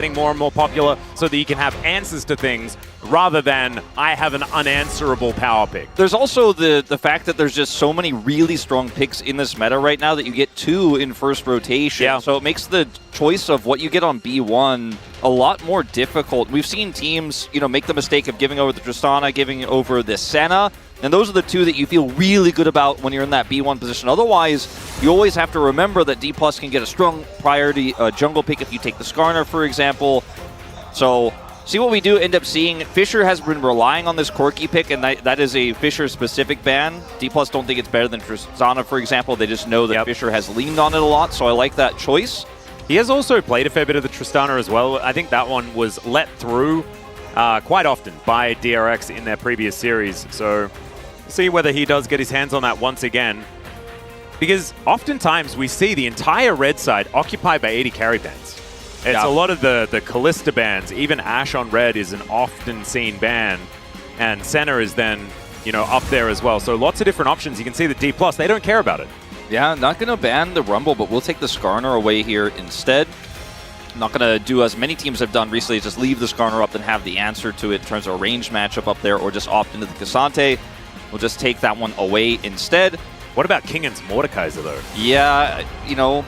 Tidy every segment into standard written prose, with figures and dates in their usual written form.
getting more and more popular so that you can have answers to things rather than I have an unanswerable power pick. There's also the fact that there's just so many really strong picks in this meta right now that you get 2 in first rotation. Yeah. So it makes the choice of what you get on B1 a lot more difficult. We've seen teams, make the mistake of giving over the Tristana, giving over the Senna, and those are the 2 that you feel really good about when you're in that B1 position. Otherwise, you always have to remember that D+ can get a strong priority jungle pick if you take the Skarner, for example. So, see what we do end up seeing. Fisher has been relying on this Corki pick, and that is a Fisher-specific ban. D+ don't think it's better than Tristana, for example. They just know that Fisher has leaned on it a lot, so I like that choice. He has also played a fair bit of the Tristana as well. I think that one was let through quite often by DRX in their previous series. So, see whether he does get his hands on that once again. Because oftentimes we see the entire red side occupied by 80 carry bans. It's a lot of the Callista bans. Even Ashe on red is an often seen ban. And Senna is then, up there as well. So lots of different options. You can see that D+, they don't care about it. Yeah, not going to ban the Rumble, but we'll take the Skarner away here instead. Not going to do as many teams have done recently, just leave the Skarner up and have the answer to it in terms of a ranged matchup up there, or just opt into the Cassante. We'll just take that one away instead. What about Kingan's Mordekaiser, though? Yeah, yeah,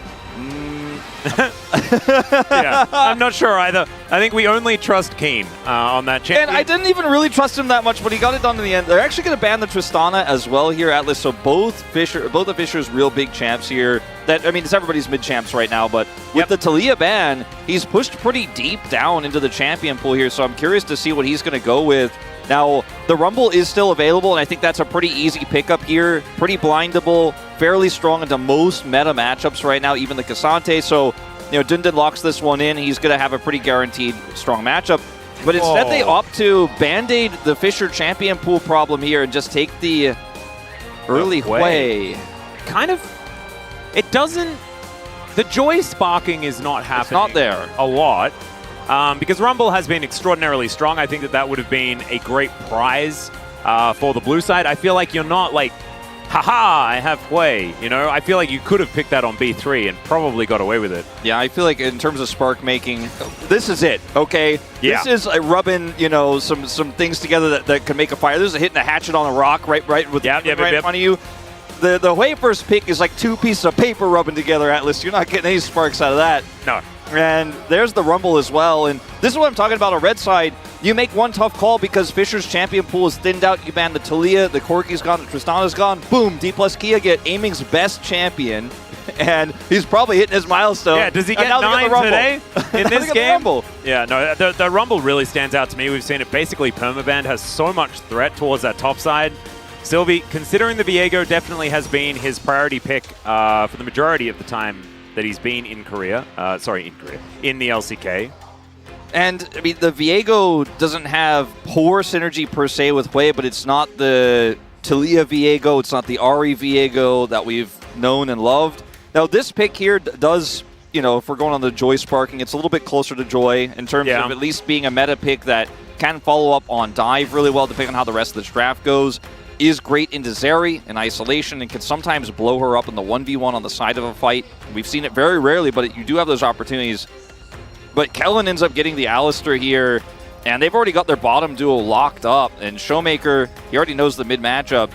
I'm not sure either. I think we only trust Keen on that champion. And I didn't even really trust him that much, but he got it done in the end. They're actually going to ban the Tristana as well here, Atlas. So both of Fisher's real big champs here. It's everybody's mid champs right now, but with the Taliyah ban, he's pushed pretty deep down into the champion pool here. So I'm curious to see what he's going to go with. Now, the Rumble is still available, and I think that's a pretty easy pickup here. Pretty blindable, fairly strong into most meta matchups right now, even the Cassante. So, Dundun locks this one in. He's going to have a pretty guaranteed strong matchup. But instead, they opt to Band-Aid the Fisher champion pool problem here and just take the early Hui. Kind of, it doesn't, the joy sparking is not happening. It's not there. A lot. Because Rumble has been extraordinarily strong. I think that would have been a great prize for the blue side. I feel like you're not like, haha, I have Hui. I feel like you could have picked that on B3 and probably got away with it. Yeah, I feel like in terms of spark making, this is it, okay? Yeah. This is rubbing, some things together that can make a fire. This is hitting a hatchet on a rock right with right in front of you. The Hui first pick is like 2 pieces of paper rubbing together, Atlas. You're not getting any sparks out of that. No. And there's the Rumble as well. And this is what I'm talking about on red side. You make one tough call because Fisher's champion pool is thinned out. You ban the Taliyah, the Corki's gone, the Tristana's gone. Boom, D+ Kia get aiming's best champion. And he's probably hitting his milestone. Yeah, does he get 9 today in this game? Yeah, no, the Rumble really stands out to me. We've seen it basically permabanned, has so much threat towards that top side. Sylvie, considering the Viego definitely has been his priority pick for the majority of the time that he's been in Korea. In the LCK. And, the Viego doesn't have poor synergy per se with Hui, but it's not the Taliyah Viego, it's not the Ari Viego that we've known and loved. Now, this pick here does, if we're going on the Joy sparking, it's a little bit closer to Joy in terms of at least being a meta pick that can follow up on dive really well, depending on how the rest of this draft goes. Is great into Zeri in isolation and can sometimes blow her up in the 1v1 on the side of a fight. We've seen it very rarely, but you do have those opportunities. But Kellen ends up getting the Alistar here, and they've already got their bottom duo locked up. And Showmaker, he already knows the mid matchup.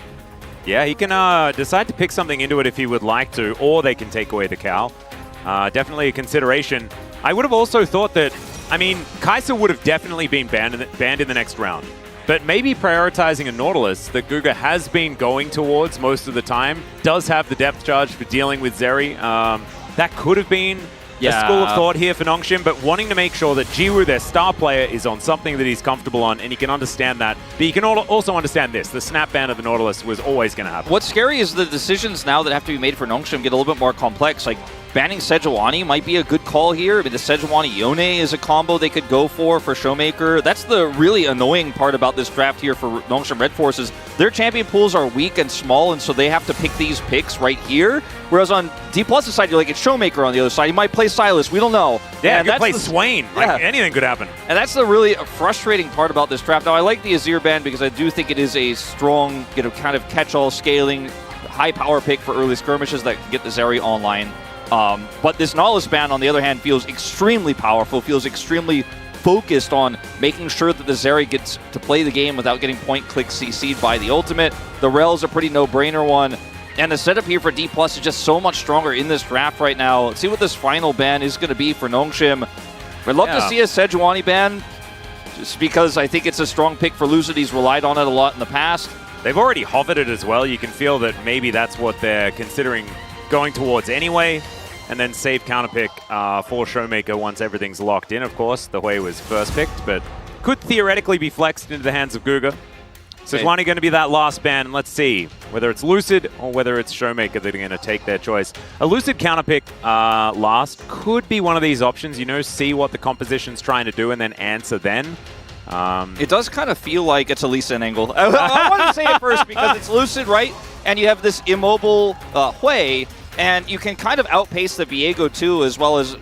Yeah, he can decide to pick something into it if he would like to, or they can take away the cow. Definitely a consideration. I would have also thought that, Kai'Sa would have definitely been banned in the next round. But maybe prioritizing a Nautilus that Guga has been going towards most of the time does have the depth charge for dealing with Zeri. That could have been a school of thought here for Nongshim, but wanting to make sure that Jiwoo, their star player, is on something that he's comfortable on, and he can understand that. But you can also understand this. The snap ban of the Nautilus was always going to happen. What's scary is the decisions now that have to be made for Nongshim get a little bit more complex. Like, banning Sejuani might be a good call here. The Sejuani Yone is a combo they could go for Showmaker. That's the really annoying part about this draft here for Nongshim Red Force is their champion pools are weak and small, and so they have to pick these picks right here. Whereas on D+'s side, you're like, it's Showmaker on the other side. You might play Silas. We don't know. Yeah, you play Swain. Like, anything could happen. And that's the really frustrating part about this draft. Now, I like the Azir ban because I do think it is a strong, kind of catch-all scaling, high power pick for early skirmishes that can get the Zeri online But this Nautilus ban, on the other hand, feels extremely powerful, feels extremely focused on making sure that the Zeri gets to play the game without getting point-click CC'd by the ultimate. The Rel is a pretty no-brainer one. And the setup here for D+ is just so much stronger in this draft right now. Let's see what this final ban is going to be for Nongshim. We'd love to see a Sejuani ban, just because I think it's a strong pick for Lucid. He's relied on it a lot in the past. They've already hovered it as well. You can feel that maybe that's what they're considering going towards anyway. And then save counterpick for Showmaker once everything's locked in, of course. The Hui was first picked, but could theoretically be flexed into the hands of Guga. So Sejuani going to be that last ban, and let's see whether it's Lucid or whether it's Showmaker that are going to take their choice. A Lucid counterpick last could be one of these options, you know, see what the composition's trying to do and then answer then. It does kind of feel like it's a Lee Sin angle. I want to say it first because it's Lucid, right? And you have this immobile Hui, and you can kind of outpace the Viego too, as well as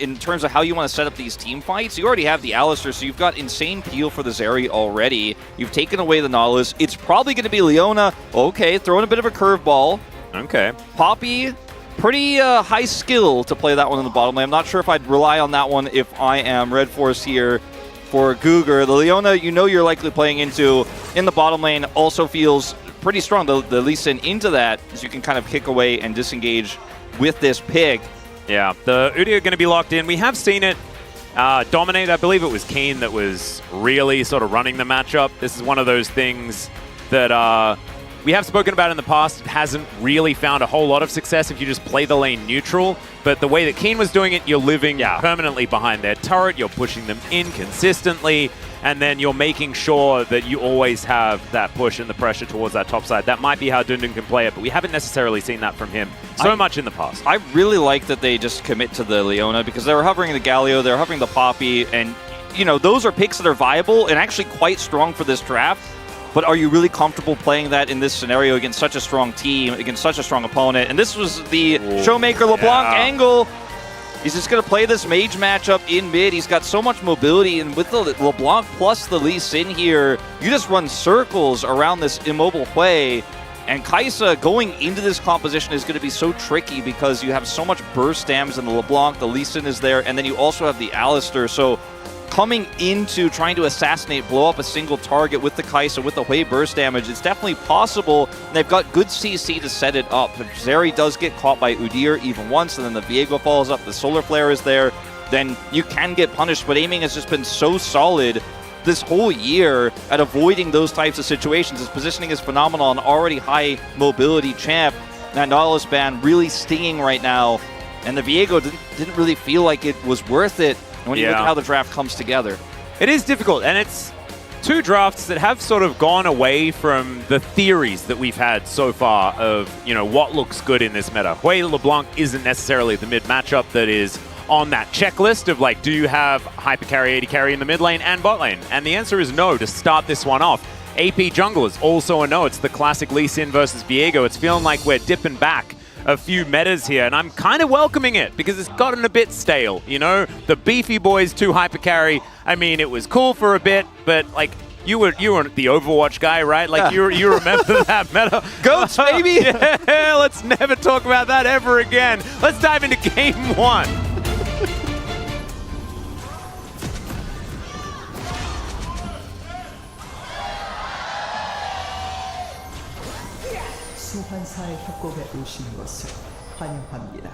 in terms of how you want to set up these team fights. You already have the Alistar, so you've got insane peel for the Zeri already. You've taken away the Nautilus. It's probably going to be Leona. Okay, throwing a bit of a curveball. Okay. Poppy, pretty high skill to play that one in the bottom lane. I'm not sure if I'd rely on that one if I am Red Force here for Guger. The Leona, you know you're likely playing into in the bottom lane, also feels pretty strong. The Lee Sin into that, so you can kind of kick away and disengage with this pick. Yeah, the Udi are going to be locked in. We have seen it dominate. I believe it was Keen that was really sort of running the matchup. This is one of those things that we have spoken about in the past. It hasn't really found a whole lot of success if you just play the lane neutral. But the way that Keen was doing it, you're living permanently behind their turret. You're pushing them in consistently. And then you're making sure that you always have that push and the pressure towards that top side. That might be how Dundun can play it, but we haven't necessarily seen that from him so much in the past. I really like that they just commit to the Leona because they were hovering the Galio, they were hovering the Poppy, and you know those are picks that are viable and actually quite strong for this draft. But are you really comfortable playing that in this scenario against such a strong team, against such a strong opponent? And this was the Showmaker LeBlanc angle. He's just going to play this mage matchup in mid. He's got so much mobility, and with the LeBlanc plus the Lee Sin here, you just run circles around this immobile Hui. And Kaisa going into this composition is going to be so tricky because you have so much burst damage in the LeBlanc, the Lee Sin is there, and then you also have the Alistar. So coming into trying to assassinate, blow up a single target with the Kaisa, with the Hui burst damage, it's definitely possible. And they've got good CC to set it up. If Zeri does get caught by Udyr even once, and then the Viego falls up, the Solar Flare is there, then you can get punished. But aiming has just been so solid this whole year at avoiding those types of situations. His positioning is phenomenal, an already high mobility champ. That Nautilus ban really stinging right now. And the Viego didn't really feel like it was worth it. When you look at how the draft comes together. It is difficult, and it's two drafts that have sort of gone away from the theories that we've had so far of, you know, what looks good in this meta. Hui LeBlanc isn't necessarily the mid matchup that is on that checklist of, like, do you have hyper carry, AD carry in the mid lane and bot lane? And the answer is no to start this one off. AP jungle is also a no. It's the classic Lee Sin versus Viego. It's feeling like we're dipping back a few metas here, and I'm kind of welcoming it because it's gotten a bit stale, you know? The beefy boys 2 hyper carry, I mean, it was cool for a bit, but like, you were the Overwatch guy, right? Like, you remember that meta? Goats, baby! Yeah, let's never talk about that ever again. Let's dive into game 1. 소환사의 협곡에 오신 것을 환영합니다.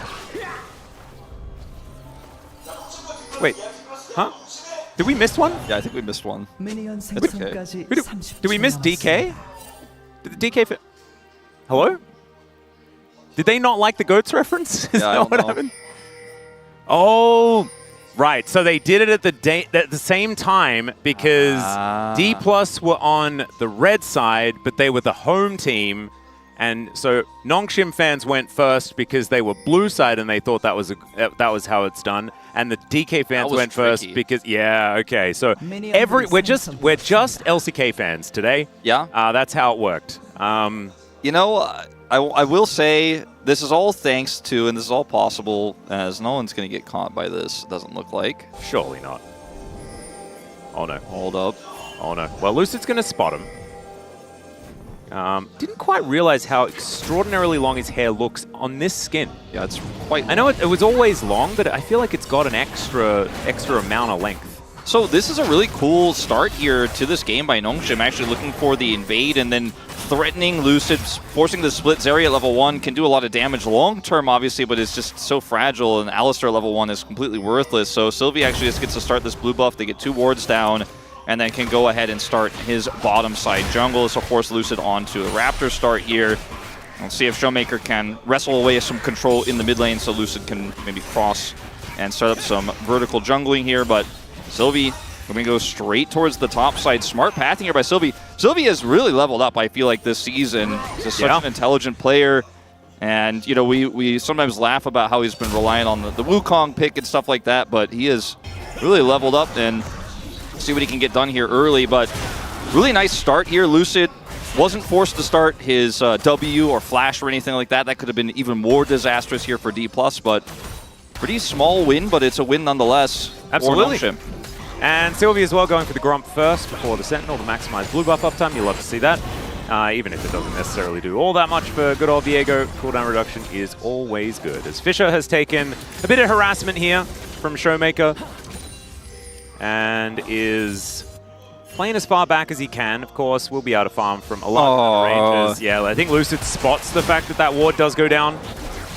Wait, huh? Did we miss one? Yeah, I think we missed one. 미니언 생성까지 30초 Did we miss DK? Did the DK Hello? Did they not like the GOATS reference? Is that what happened? Oh, right. So they did it at the same time because D+ were on the red side, but they were the home team. And so Nongshim fans went first because they were blue side and they thought that was how it's done. And the DK fans went first because okay. So we're just LCK fans today. Yeah. That's how it worked. You know, I will say this is all thanks to, and this is all possible as no one's going to get caught by this. Doesn't look like. Surely not. Oh no. Hold up. Oh no. Well, Lucid's going to spot him. Didn't quite realize how extraordinarily long his hair looks on this skin. Yeah, it's quite long. I know it was always long, but I feel like it's got an extra amount of length. So this is a really cool start here to this game by Nongshim, actually looking for the invade and then threatening Lucid, forcing the split. Zeri at level 1 can do a lot of damage long term, obviously, but it's just so fragile, and Alistar level 1 is completely worthless. So Sylvie actually just gets to start this blue buff. They get 2 wards down, and then can go ahead and start his bottom side jungle. This will force Lucid onto a Raptor start here. We'll see if Showmaker can wrestle away some control in the mid lane so Lucid can maybe cross and start up some vertical jungling here, but Sylvie going to go straight towards the top side. Smart pathing here by Sylvie. Sylvie has really leveled up, I feel like, this season. He's just such an intelligent player. And, you know, we sometimes laugh about how he's been relying on the Wukong pick and stuff like that, but he has really leveled up and see what he can get done here early. But really nice start here. Lucid wasn't forced to start his W or Flash or anything like that. That could have been even more disastrous here for D+, but pretty small win, but it's a win nonetheless. Absolutely. And Sylvie as well going for the Grump first before the Sentinel to maximize blue buff uptime. You love to see that. Even if it doesn't necessarily do all that much for good old Viego, cooldown reduction is always good. As Fisher has taken a bit of harassment here from Showmaker and is playing as far back as he can. Of course, we'll be able to farm from a lot of ranges. Yeah, I think Lucid spots the fact that that ward does go down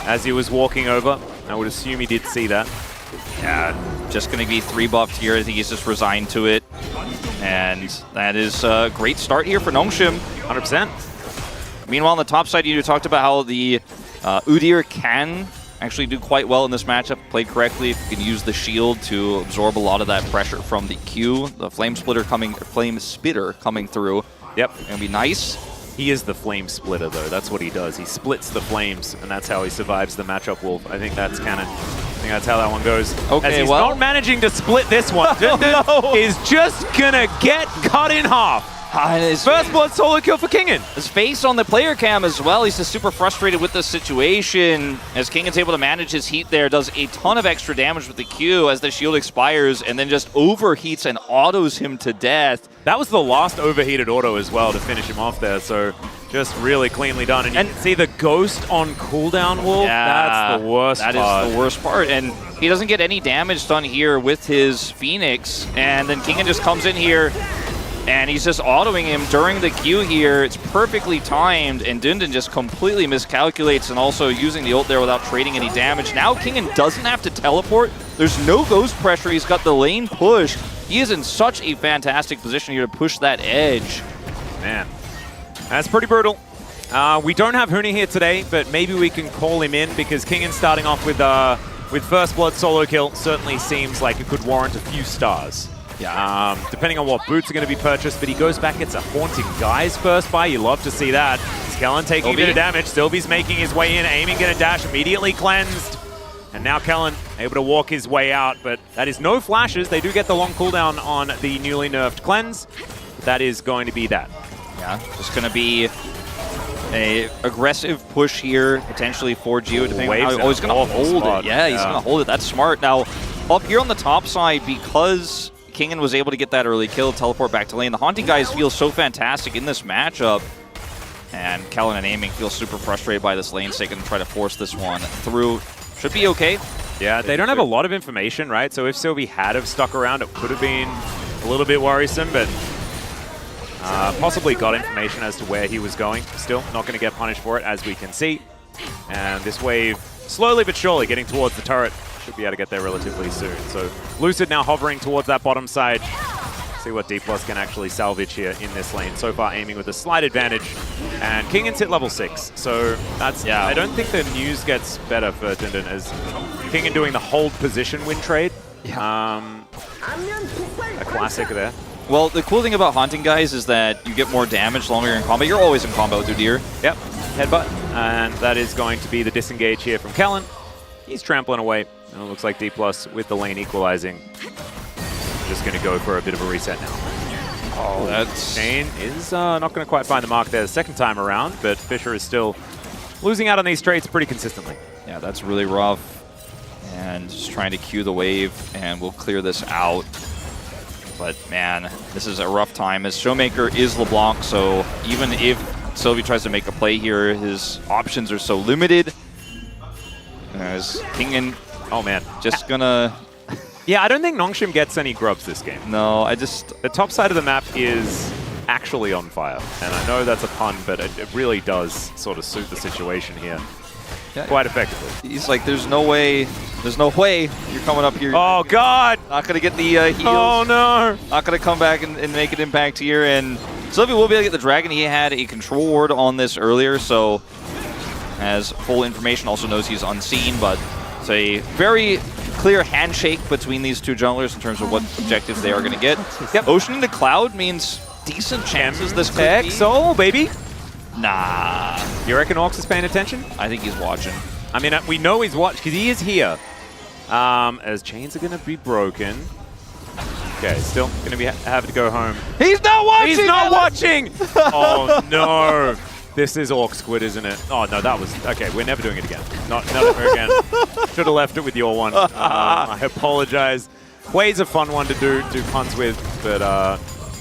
as he was walking over. I would assume he did see that. Yeah, just going to be 3 buffed here. I think he's just resigned to it. And that is a great start here for Nongshim. 100%. Meanwhile, on the top side, you talked about how the Udyr can actually do quite well in this matchup. Played correctly, if you can use the shield to absorb a lot of that pressure from the Q. The Flame Spitter coming through. Yep. Gonna be nice. He is the Flame Splitter, though. That's what he does. He splits the flames, and that's how he survives the matchup wolf. I think that's canon. I think that's how that one goes. Okay, as he's well, not managing to split this one. Is just gonna get cut in half. First blood solo kill for Kingen. His face on the player cam as well. He's just super frustrated with the situation. As Kingen's able to manage his heat there, does a ton of extra damage with the Q as the shield expires, and then just overheats and autos him to death. That was the last overheated auto as well to finish him off there, so just really cleanly done. And you can see the ghost on cooldown, Wolf. Yeah, that's the worst part. That is the worst part, and he doesn't get any damage done here with his Phoenix, and then Kingen just comes in here, and he's just autoing him during the Q here. It's perfectly timed, and Dundun just completely miscalculates and also using the ult there without trading any damage. Now Kingen doesn't have to teleport. There's no ghost pressure. He's got the lane pushed. He is in such a fantastic position here to push that edge. Man, that's pretty brutal. We don't have Huni here today, but maybe we can call him in because Kingen starting off with first blood solo kill certainly seems like it could warrant a few stars. Yeah. Depending on what boots are going to be purchased, but he goes back, gets a Haunting Guise first buy. You love to see that. Kellen taking a bit of damage. Sylvie's making his way in, aiming, going to dash, immediately cleansed. And now Kellen able to walk his way out, but that is no flashes. They do get the long cooldown on the newly nerfed cleanse. That is going to be that. Yeah, just going to be a aggressive push here, potentially for Geo, depending on how he's going to hold it. Yeah, he's going to hold it. That's smart. Now, up here on the top side, because Kingen was able to get that early kill, teleport back to lane, the Haunting Guys feel so fantastic in this matchup. And Kellen and aiming feels super frustrated by this lane, so they can try to force this one through. Should be okay. Yeah, they don't have a lot of information, right? So if Sylvie had have stuck around, it could have been a little bit worrisome, but possibly got information as to where he was going. Still, not going to get punished for it, as we can see. And this wave, slowly but surely, getting towards the turret. Should be able to get there relatively soon. So Lucid now hovering towards that bottom side. See what D+ can actually salvage here in this lane. So far aiming with a slight advantage. And Kingen's hit level 6. So that's, yeah, I don't think the news gets better for Dundun as Kingen doing the hold position win trade. Yeah. A classic there. Well, the cool thing about Haunting Guys is that you get more damage longer you're in combat. You're always in combat with Udyr. Yep. Headbutt. And that is going to be the disengage here from Kellen. He's trampling away. And it looks like D+ with the lane equalizing. Just going to go for a bit of a reset now. Oh, that's... Shane is not going to quite find the mark there the second time around, but Fisher is still losing out on these trades pretty consistently. Yeah, that's really rough. And just trying to cue the wave, and we'll clear this out. But man, this is a rough time as Showmaker is LeBlanc, so even if Sylvie tries to make a play here. His options are so limited. As Kingen, oh man, just gonna... Yeah, I don't think Nongshim gets any grubs this game. No, the top side of the map is actually on fire. And I know that's a pun, but it really does sort of suit the situation here quite effectively. He's like, there's no way you're coming up here. Oh, God! Not going to get the heals. Oh, no! Not going to come back and make an impact here. And Sylvie will be able to get the Dragon. He had a control ward on this earlier, so has full information. Also knows he's unseen, but it's a very clear handshake between these two junglers in terms of what objectives they are going to get. Yep. Ocean into Cloud means decent chances this could be. Soul, baby. Nah. You reckon Orcs is paying attention? I think he's watching. I mean, we know he's watching because he is here. As chains are going to be broken. Okay, still going to be having to go home. He's not watching! He's not watching! Oh, no. This is Orc Squid, isn't it? Oh, no, that was... Okay, we're never doing it again. Never again. Should have left it with your one. I apologize. Way's a fun one to do puns with, but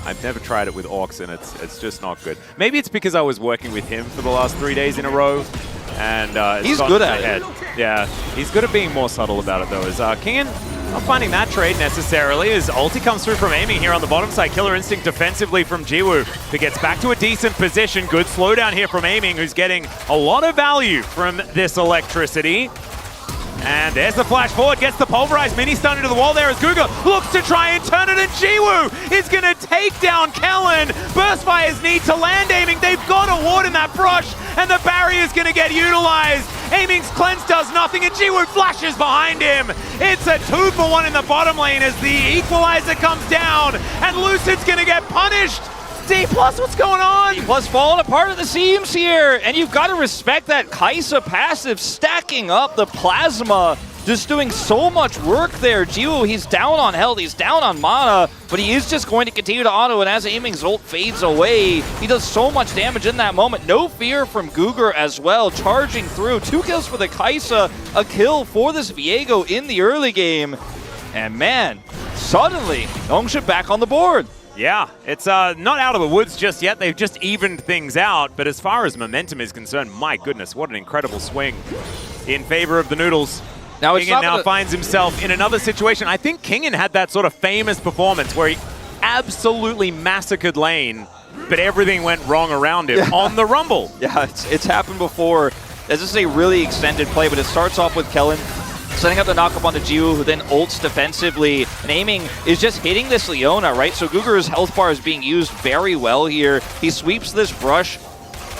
I've never tried it with Orcs, and it's just not good. Maybe it's because I was working with him for the last 3 days in a row, and he's good at it. Yeah, he's good at being more subtle about it, though. Is Kingen not finding that trade necessarily, as ulti comes through from aiming here on the bottom side. Killer Instinct defensively from Jiwoo, who gets back to a decent position. Good slowdown here from aiming, who's getting a lot of value from this electricity. And there's the flash forward, gets the pulverized mini stun into the wall there as Guga looks to try and turn it, and Jiwoo is going to take down Kellen. Burst Fire's need to land aiming. They've got a ward in that brush, and the barrier is going to get utilized. Aiming's cleanse does nothing, and Jiwoo flashes behind him. It's a 2-for-1 in the bottom lane as the equalizer comes down, and Lucid's going to get punished. D+, what's going on? D+ falling apart at the seams here, and you've got to respect that Kai'Sa passive stacking up the plasma, just doing so much work there. Jiwoo, he's down on health, he's down on mana, but he is just going to continue to auto, and as aiming's ult fades away, he does so much damage in that moment. No fear from Guger as well, charging through. 2 kills for the Kai'Sa, a kill for this Viego in the early game, and man, suddenly, Nongshim back on the board. Yeah, it's not out of the woods just yet. They've just evened things out. But as far as momentum is concerned, my goodness, what an incredible swing in favor of the Noodles. Now Kingen finds himself in another situation. I think Kingen had that sort of famous performance where he absolutely massacred lane, but everything went wrong around him on the Rumble. Yeah, it's happened before. This is a really extended play, but it starts off with Kellen setting up the knockup onto Jiwoo, who then ults defensively, and aiming is just hitting this Leona, right? So Guger's health bar is being used very well here. He sweeps this brush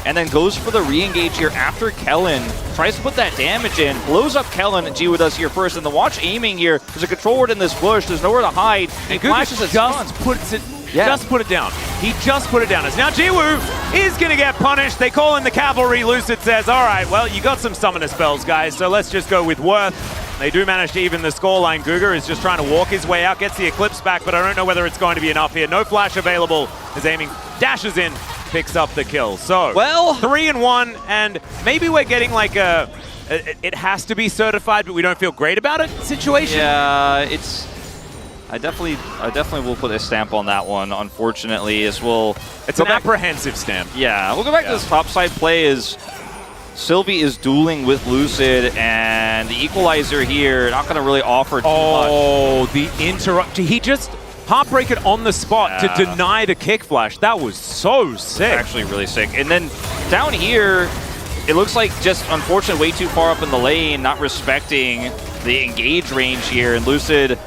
and then goes for the re-engage here after Kellen. Tries to put that damage in, blows up Kellen, and Jiwoo does here first. And the watch aiming here, there's a control ward in this bush, there's nowhere to hide. And Guger just put it down. He just put it down. As now Jiwoo is going to get punished. They call in the cavalry. Lucid says, all right, well, you got some summoner spells, guys, so let's just go with Worth. They do manage to even the scoreline. Guger is just trying to walk his way out, gets the Eclipse back, but I don't know whether it's going to be enough here. No flash available as aiming dashes in, picks up the kill. So, well, 3-1, and maybe we're getting like a it has to be certified, but we don't feel great about it situation. Yeah, it's... I definitely will put a stamp on that one, unfortunately, as we'll... It's an apprehensive stamp. Yeah, we'll go back to this topside play as Sylvie is dueling with Lucid, and the equalizer here, not going to really offer too much. Oh, the interrupt. He just heartbreak it on the spot to deny the kick flash. That was so sick. Actually really sick. And then down here, it looks like just, unfortunately, way too far up in the lane, not respecting the engage range here, and Lucid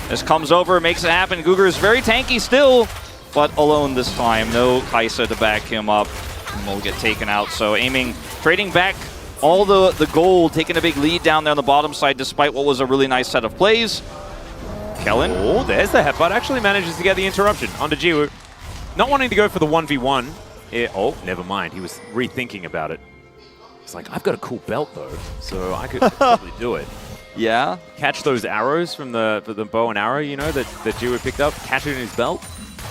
just comes over, makes it happen. Guger is very tanky still, but alone this time. No Kai'Sa to back him up, and will get taken out. So aiming, trading back all the gold, taking a big lead down there on the bottom side, despite what was a really nice set of plays. Kellen. Oh, there's the headbutt. Actually manages to get the interruption onto Jiwoo. Not wanting to go for the 1v1. Oh, never mind. He was rethinking about it. It's like, I've got a cool belt, though, so I could probably do it. Yeah. Catch those arrows from the bow and arrow, you know, that Jiwoo picked up. Catch it in his belt.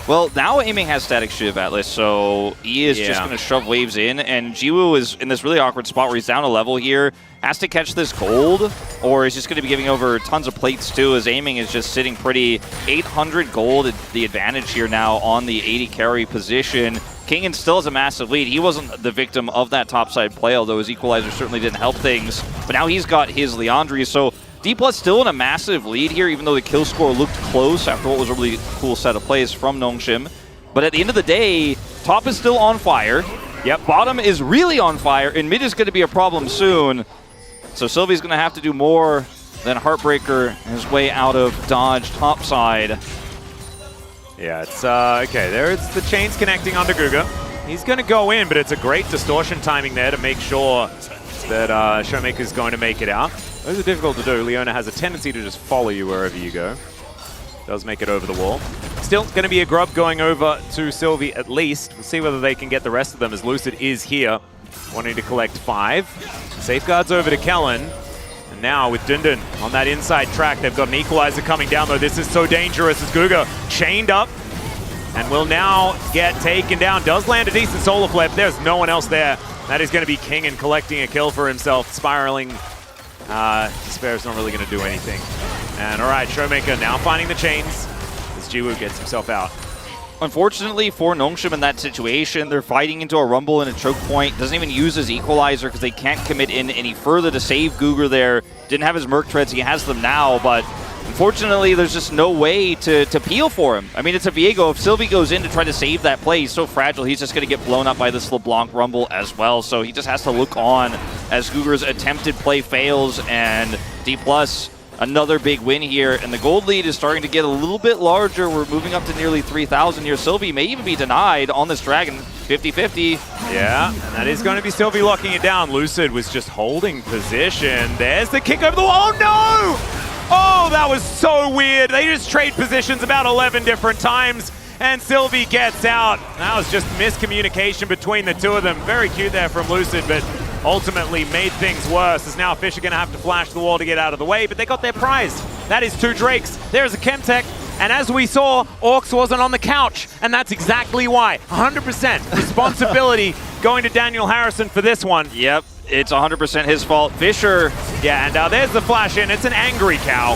Well, now aiming has static Shiv Atlas, so he is just going to shove waves in, and Jiwoo is in this really awkward spot where he's down a level here, has to catch this gold, or he's just going to be giving over tons of plates too, as aiming is just sitting pretty. 800 gold, the advantage here now on the 80 carry position. Kingen still has a massive lead. He wasn't the victim of that topside play, although his equalizer certainly didn't help things. But now he's got his Leandri, so D+ still in a massive lead here, even though the kill score looked close after what was a really cool set of plays from Nongshim. But at the end of the day, top is still on fire. Yep, bottom is really on fire, and mid is going to be a problem soon. So Sylvie's going to have to do more than Heartbreaker his way out of dodge topside. Yeah, it's okay. There's the chains connecting onto Guga. He's going to go in, but it's a great distortion timing there to make sure that Showmaker's going to make it out. Those are difficult to do. Leona has a tendency to just follow you wherever you go. Does make it over the wall. Still going to be a grub going over to Sylvie at least. We'll see whether they can get the rest of them as Lucid is here, wanting to collect 5. Safeguards over to Kellen. And now with Dundun on that inside track, they've got an equalizer coming down, though. This is so dangerous as Guga chained up and will now get taken down. Does land a decent solar flare, but there's no one else there. That is going to be Kingen collecting a kill for himself, spiraling. Despair's not really going to do anything. And all right, Showmaker now finding the chains as Jiwoo gets himself out. Unfortunately for Nongshim in that situation, they're fighting into a rumble and a choke point. Doesn't even use his equalizer because they can't commit in any further to save Guga there. Didn't have his Merc Treads, he has them now, but unfortunately there's just no way to peel for him. I mean, it's a Viego. If Sylvie goes in to try to save that play, he's so fragile, he's just going to get blown up by this LeBlanc rumble as well. So he just has to look on as Guga's attempted play fails, and D+, another big win here, and the gold lead is starting to get a little bit larger. We're moving up to nearly 3,000 here. Sylvie may even be denied on this Dragon, 50-50. Yeah, and that is going to be Sylvie locking it down. Lucid was just holding position. There's the kick over the wall. Oh, no! Oh, that was so weird. They just trade positions about 11 different times, and Sylvie gets out. That was just miscommunication between the two of them. Very cute there from Lucid, but ultimately made things worse, as now Fish are going to have to flash the wall to get out of the way, but they got their prize. That is 2 Drakes. There's a Chemtech, and as we saw, Orcs wasn't on the couch, and that's exactly why. 100% responsibility going to Daniel Harrison for this one. Yep, it's 100% his fault. Fisher. Yeah, and there's the flash in. It's an angry cow,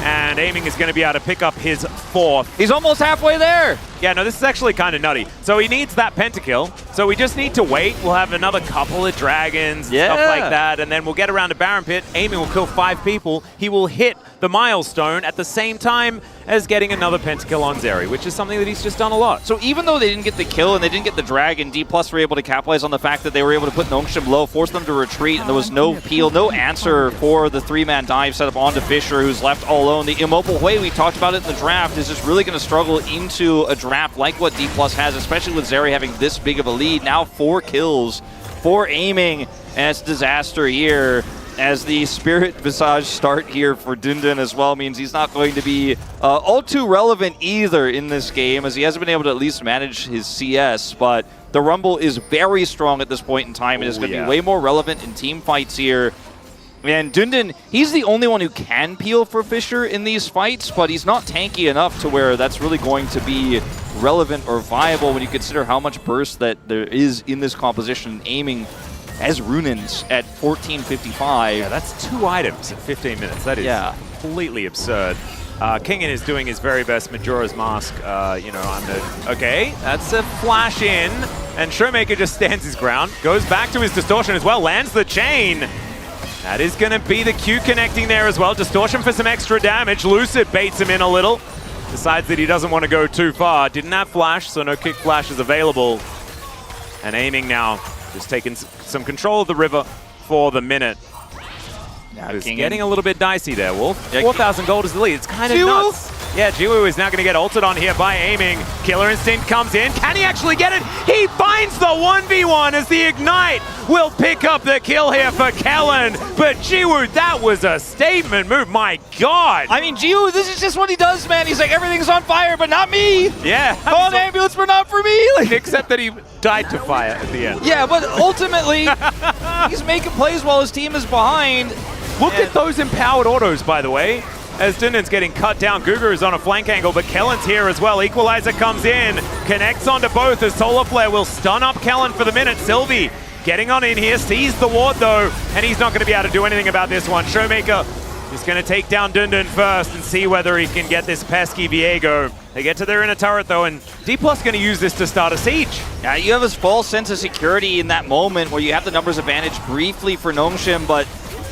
and Aiming is going to be able to pick up his 4th. He's almost halfway there. Yeah, no, this is actually kind of nutty. So he needs that pentakill. So we just need to wait. We'll have another couple of dragons, stuff like that, and then we'll get around to Baron Pit. Aiming will kill 5 people. He will hit the milestone at the same time as getting another pentakill on Zeri, which is something that he's just done a lot. So even though they didn't get the kill and they didn't get the dragon, D+ were able to capitalize on the fact that they were able to put Nongshim low, force them to retreat, and there was no peel, no answer for the 3-man dive set up onto Fisher, who's left all alone. The immobile Hui, we talked about it in the draft, is just really going to struggle into a draft like what D+ has, especially with Zeri having this big of a lead. Now 4 kills, 4 aiming, and it's disaster here. As the Spirit Visage start here for Dundun as well means he's not going to be all too relevant either in this game, as he hasn't been able to at least manage his CS, but the Rumble is very strong at this point in time and is going to be way more relevant in team fights here. And Dundun, he's the only one who can peel for Fisher in these fights, but he's not tanky enough to where that's really going to be relevant or viable when you consider how much burst that there is in this composition, aiming as Runins at 14:55. Yeah, that's 2 items in 15 minutes. That is completely absurd. Kingen is doing his very best. Majora's Mask, you know, I'm the... Okay, that's a flash in, and Showmaker just stands his ground, goes back to his distortion as well, lands the chain. That is going to be the Q connecting there as well. Distortion for some extra damage. Lucid baits him in a little. Decides that he doesn't want to go too far. Didn't have flash, so no kick flash is available. And Aiming now just taking some control of the river for the minute. Now it's getting a little bit dicey there, Wolf. 4,000 gold is the lead. It's kind of nuts. Yeah, Jiwoo is now going to get ulted on here by Aiming. Killer Instinct comes in. Can he actually get it? He finds the 1v1 as the Ignite will pick up the kill here for Kellen. But Jiwoo, that was a statement move. My God. I mean, Jiwoo, this is just what he does, man. He's like, everything's on fire, but not me. Yeah. Call an ambulance, but not for me. Like, except that he died to fire at the end. Yeah, but ultimately, he's making plays while his team is behind. Look at those empowered autos, by the way. As Dundun's getting cut down, Guga is on a flank angle, but Kellen's here as well. Equalizer comes in, connects onto both as Solar Flare will stun up Kellen for the minute. Sylvie getting on in here, sees the ward though, and he's not going to be able to do anything about this one. Showmaker He's going to take down Dundun first and see whether he can get this pesky Viego. They get to their inner turret though, and D+ going to use this to start a siege. Yeah, you have this false sense of security in that moment where you have the numbers advantage briefly for Nongshim, but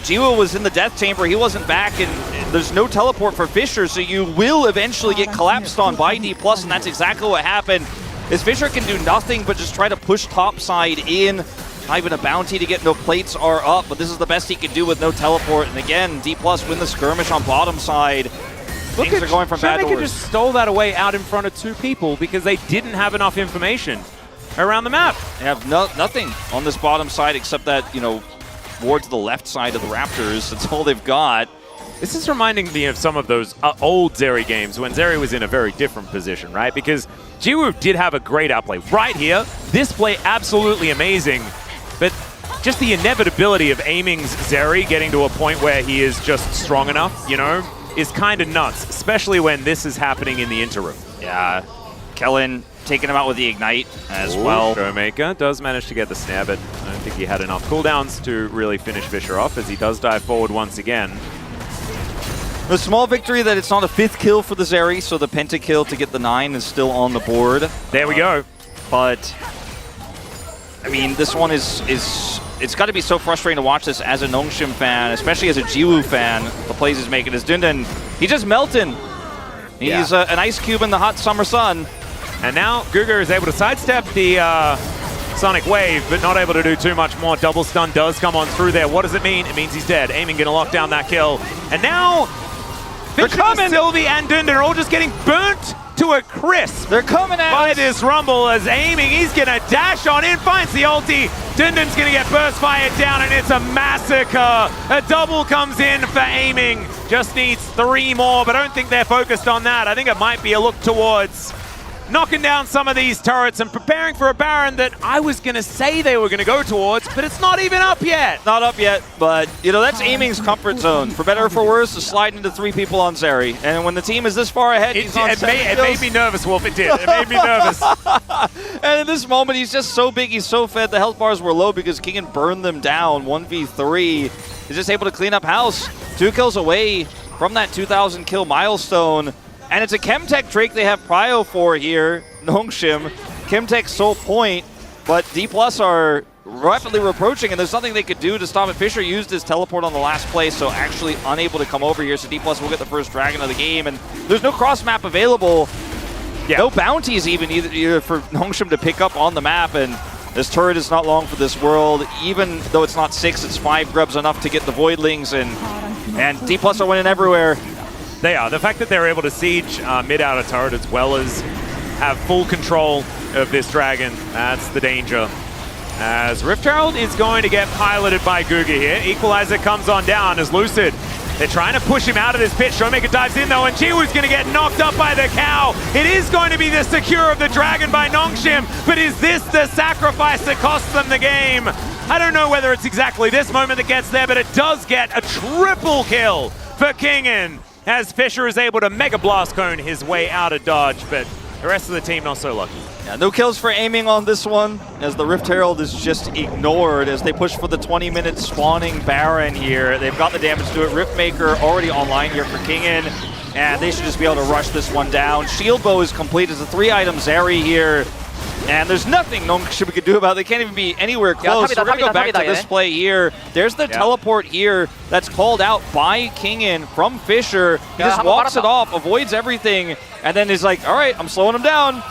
Jiwoo was in the death chamber, he wasn't back, and there's no teleport for Fisher, so you will eventually get collapsed on by D+, and that's exactly what happened. As Fisher can do nothing but just try to push topside in. Not even a bounty to get, no plates are up, but this is the best he can do with no teleport. And again, D+ win the skirmish on bottom side. Things are going from bad to Showmaker worse. just stole that away out in front of 2 people because they didn't have enough information around the map. They have nothing on this bottom side except that, you know, ward to the left side of the Raptors. That's all they've got. This is reminding me of some of those old Zeri games when Zeri was in a very different position, right? Because Jiwoo did have a great outplay. Right here, this play absolutely amazing. But just the inevitability of aiming's Zeri getting to a point where he is just strong enough, you know, is kind of nuts, especially when this is happening in the interim. Yeah, Kellen taking him out with the Ignite as well. Showmaker does manage to get the snare, but I don't think he had enough cooldowns to really finish Fisher off as he does dive forward once again. A small victory that it's not a 5th kill for the Zeri, so the pentakill to get the 9 is still on the board. There we go. But I mean, this one it's got to be so frustrating to watch this as a Nongshim fan, especially as a Jiwoo fan, the plays he's making. As Dundun, he's just melting. He's an ice cube in the hot summer sun. And now Guga is able to sidestep the Sonic Wave, but not able to do too much more. Double stun does come on through there. What does it mean? It means he's dead. Aiming going to lock down that kill. And now Fisher, Sylvie, and Dundun are all just getting burnt to a crisp. They're coming at by us. this Rumble as aiming. He's going to dash on in, finds the ulti. Dundun's going to get burst fired down, and it's a massacre. A double comes in for aiming. Just needs 3 more, but I don't think they're focused on that. I think it might be a look towards knocking down some of these turrets and preparing for a Baron that I was going to say they were going to go towards, but it's not even up yet. Not up yet, but, you know, that's aiming's comfort zone. For better or for worse, to slide into 3 people on Zeri. And when the team is this far ahead, he's on 7 kills. It made me nervous, Wolf. It did. It made me nervous. And in this moment, he's just so big, he's so fed. The health bars were low because Kingen burned them down. 1v3. He's just able to clean up house. 2 kills away from that 2,000 kill milestone. And it's a Chemtech Drake they have prio for here, Nongshim. Chemtech's sole point, but D+ are rapidly approaching, and there's nothing they could do to stop it. Fisher used his teleport on the last play, so actually unable to come over here, so D+ will get the first Dragon of the game, and there's no cross map available. Yeah. No bounties even either for Nongshim to pick up on the map, and this turret is not long for this world. Even though it's not 6, it's 5 grubs enough to get the Voidlings, and D+ are winning everywhere. They are. The fact that they're able to siege mid-outer turret as well as have full control of this dragon, that's the danger. As Rift Herald is going to get piloted by Guga here. Equalizer comes on down as Lucid. They're trying to push him out of this pit. Showmaker dives in though, and Jiwoo's going to get knocked up by the cow. It is going to be the secure of the dragon by Nongshim, but is this the sacrifice that costs them the game? I don't know whether it's exactly this moment that gets there, but it does get a triple kill for Kingen, as Fisher is able to Mega Blast Cone his way out of dodge, but the rest of the team not so lucky. Yeah, no kills for aiming on this one, as the Rift Herald is just ignored as they push for the 20-minute spawning Baron here. They've got the damage to it. Riftmaker already online here for Kingen, and they should just be able to rush this one down. Shield Bow is complete as a 3-item Zeri here, and there's nothing Nongshim could do about it. They can't even be anywhere close. So we're going to go back to this play here. There's the teleport here that's called out by Kingen from Fisher. He just walks it off, avoids everything, and then is like, all right, I'm slowing him down.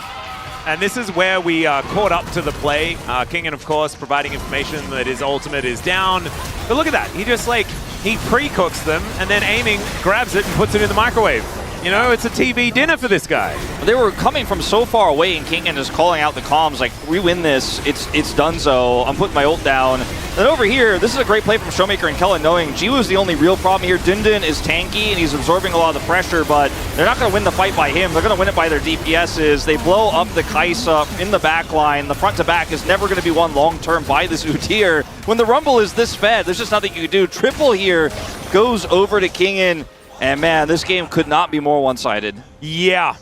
And this is where we caught up to the play. Kingen, of course, providing information that his ultimate is down. But look at that. He just, like, he pre-cooks them, and then aiming, grabs it, and puts it in the microwave. You know, it's a TV dinner for this guy. They were coming from so far away, and Kingen is calling out the comms like, we win this, it's donezo, I'm putting my ult down. Then over here, this is a great play from Showmaker and Kellen, knowing Jiwoo's the only real problem here. Dundun is tanky, and he's absorbing a lot of the pressure, but they're not going to win the fight by him. They're going to win it by their DPSs. They blow up the Kaisa in the back line. The front to back is never going to be won long-term by this Udyr. When the Rumble is this fed, there's just nothing you can do. Triple here goes over to Kingen. And man, this game could not be more one-sided. Yeah.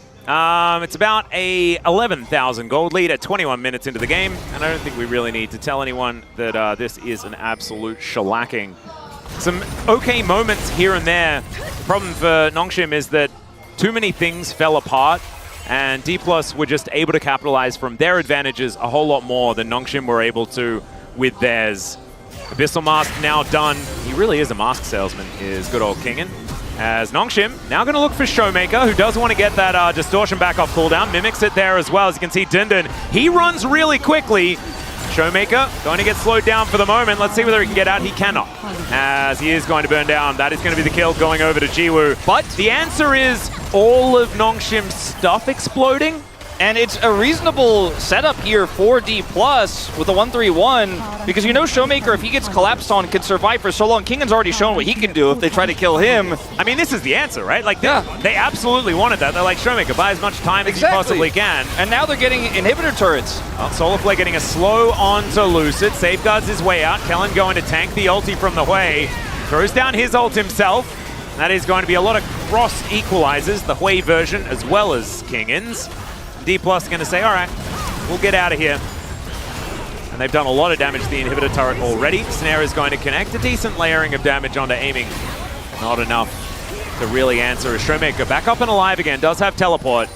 It's about a 11,000 gold lead at 21 minutes into the game. And I don't think we really need to tell anyone that this is an absolute shellacking some okay moments here and there. The problem for Nongshim is that too many things fell apart, and D+ were just able to capitalize from their advantages a whole lot more than Nongshim were able to with theirs. Abyssal Mask now done. He really is a mask salesman, is good old Kingen. As Nongshim now going to look for Showmaker, who does want to get that distortion back off cooldown. Mimics it there as well. As you can see, Dindin, he runs really quickly. Showmaker going to get slowed down for the moment. Let's see whether he can get out. He cannot, as he is going to burn down. That is going to be the kill going over to Jiwoo. But the answer is all of Nongshim's stuff exploding. And it's a reasonable setup here for D+ with a 1-3-1, because you know Showmaker, if he gets collapsed on, can survive for so long. Kingan's already shown what he can do if they try to kill him. I mean, this is the answer, right? Like, they absolutely wanted that. They're like, Showmaker, buy as much time as you possibly can. And now they're getting inhibitor turrets. Well, Solarflare getting a slow onto Lucid, safeguards his way out. Kellen going to tank the ulti from the Hui. Throws down his ult himself. That is going to be a lot of cross equalizers, the Hui version as well as Kingan's. D+ going to say, all right, we'll get out of here. And they've done a lot of damage to the inhibitor turret already. Snare is going to connect. A decent layering of damage onto aiming. Not enough to really answer. A Showmaker back up and alive again. Does have teleport.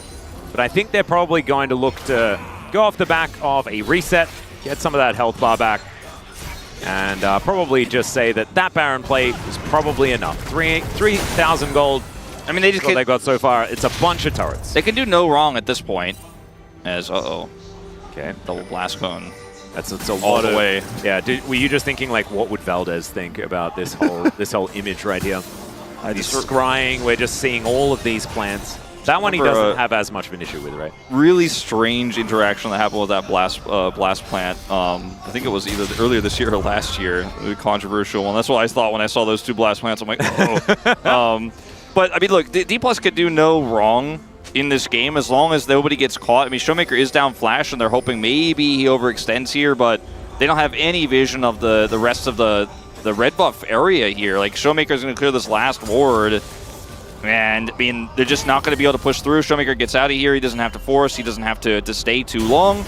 But I think they're probably going to look to go off the back of a reset. Get some of that health bar back. And probably just say that that Baron play is probably enough. 3,000 gold. I mean, they just what they've got so far. It's a bunch of turrets. They can do no wrong at this point. As okay, the last cone. That's a lot of way. Yeah, were you just thinking like, what would Valdez think about this whole this whole image right here? He's scrying. We're just seeing all of these plants. That one he doesn't have as much of an issue with, right? Really strange interaction that happened with that blast plant. I think it was either earlier this year or last year. A controversial one. That's what I thought when I saw those two blast plants. I'm like, oh. But, I mean, look, D+ could do no wrong in this game as long as nobody gets caught. I mean, Showmaker is down flash, and they're hoping maybe he overextends here, but they don't have any vision of the rest of the red buff area here. Like, Showmaker's going to clear this last ward, and, I mean, they're just not going to be able to push through. Showmaker gets out of here. He doesn't have to force. He doesn't have to stay too long.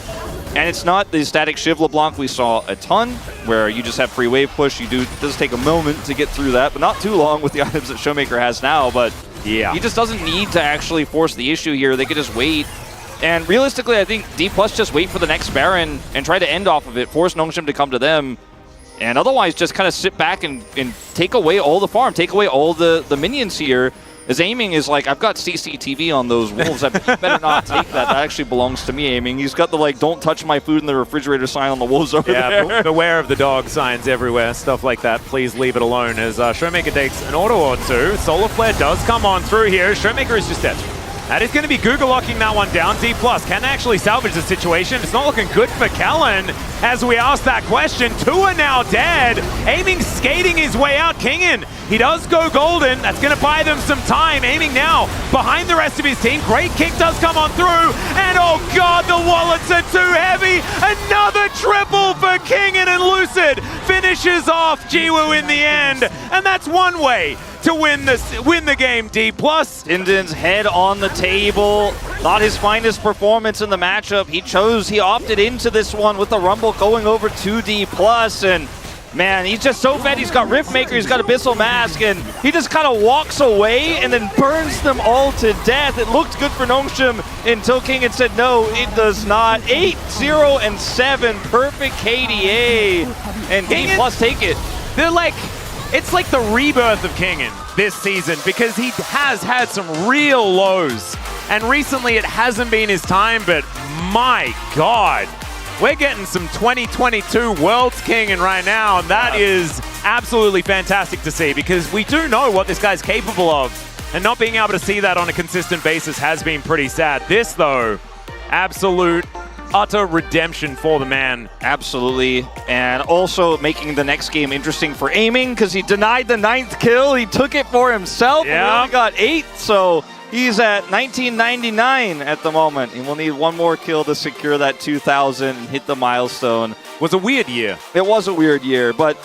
And it's not the static Shiv LeBlanc we saw a ton, where you just have free wave push. It does take a moment to get through that, but not too long with the items that Showmaker has now. But yeah, he just doesn't need to actually force the issue here. They could just wait. And realistically, I think D+ just wait for the next Baron and try to end off of it, force Nongshim to come to them, and otherwise just kind of sit back and take away all the farm, take away all the minions here. His aiming is like, I've got CCTV on those wolves. I better not take that. That actually belongs to me aiming. He's got the, like, don't touch my food in the refrigerator sign on the wolves over there. Yeah, beware of the dog signs everywhere. Stuff like that. Please leave it alone. As Showmaker takes an auto or two. Solarflare does come on through here. Showmaker is just dead. That is going to be Google locking that one down. D+ can actually salvage the situation. It's not looking good for Kellen as we ask that question. Two are now dead. Aiming, skating his way out. Kingen, he does go golden. That's going to buy them some time. Aiming now behind the rest of his team. Great kick does come on through. And oh god, the wallets are too heavy. Another triple for Kingen, and Lucid finishes off Jiwoo in the end. And that's one way to win the game, D+. Dindin's head on the table. Not his finest performance in the matchup. He opted into this one with the Rumble going over to D+. And man, he's just so fed. He's got Riftmaker, he's got Abyssal Mask, and he just kind of walks away and then burns them all to death. It looked good for Nongshim until Kingen said no, it does not. 8-0-7, perfect KDA, and D+ take it. They're like, it's like the rebirth of Kingen this season, because he has had some real lows. And recently it hasn't been his time, but my god, we're getting some 2022 Worlds Kingen right now, and that is absolutely fantastic to see, because we do know what this guy's capable of, and not being able to see that on a consistent basis has been pretty sad. This, though, absolute utter redemption for the man. Absolutely. And also making the next game interesting for aiming, because he denied the 9th kill. He took it for himself. Yeah. He only got 8, so he's at 1999 at the moment. He will need one more kill to secure that 2,000 and hit the milestone. Was a weird year. It was a weird year, but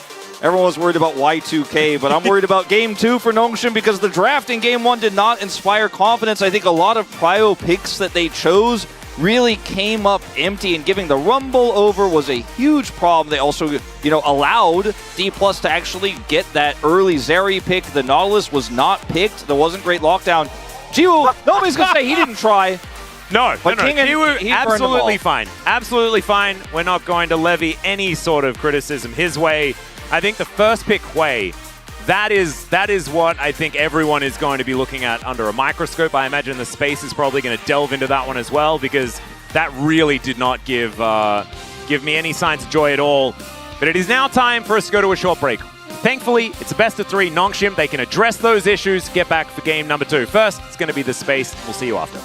Everyone was worried about Y2K, but I'm worried about Game 2 for Nongshim because the draft in Game 1 did not inspire confidence. I think a lot of prio picks that they chose really came up empty, and giving the Rumble over was a huge problem. They also, allowed D+ to actually get that early Zeri pick. The Nautilus was not picked. There wasn't great lockdown. Jiwoo, nobody's going to say he didn't try. No, But no, King and- Jiwoo, he burned the absolutely ball. fine. Absolutely fine. We're not going to levy any sort of criticism his way. I think the first pick, Hui, that is what I think everyone is going to be looking at under a microscope. I imagine the space is probably going to delve into that one as well, because that really did not give me any signs of joy at all. But it is now time for us to go to a short break. Thankfully, it's a best of 3 Nongshim. They can address those issues, get back for game number 2. First, it's going to be the space. We'll see you after.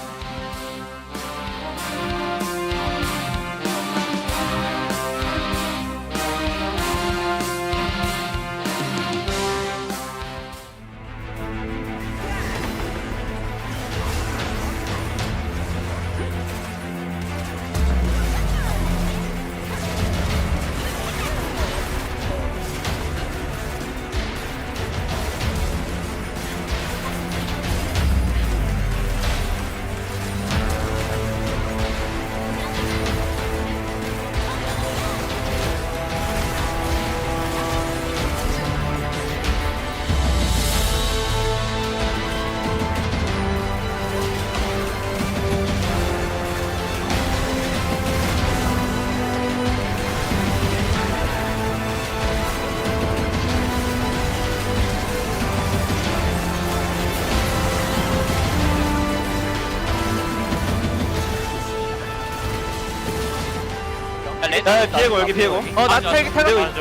피해고 여기 피해고. 나 태고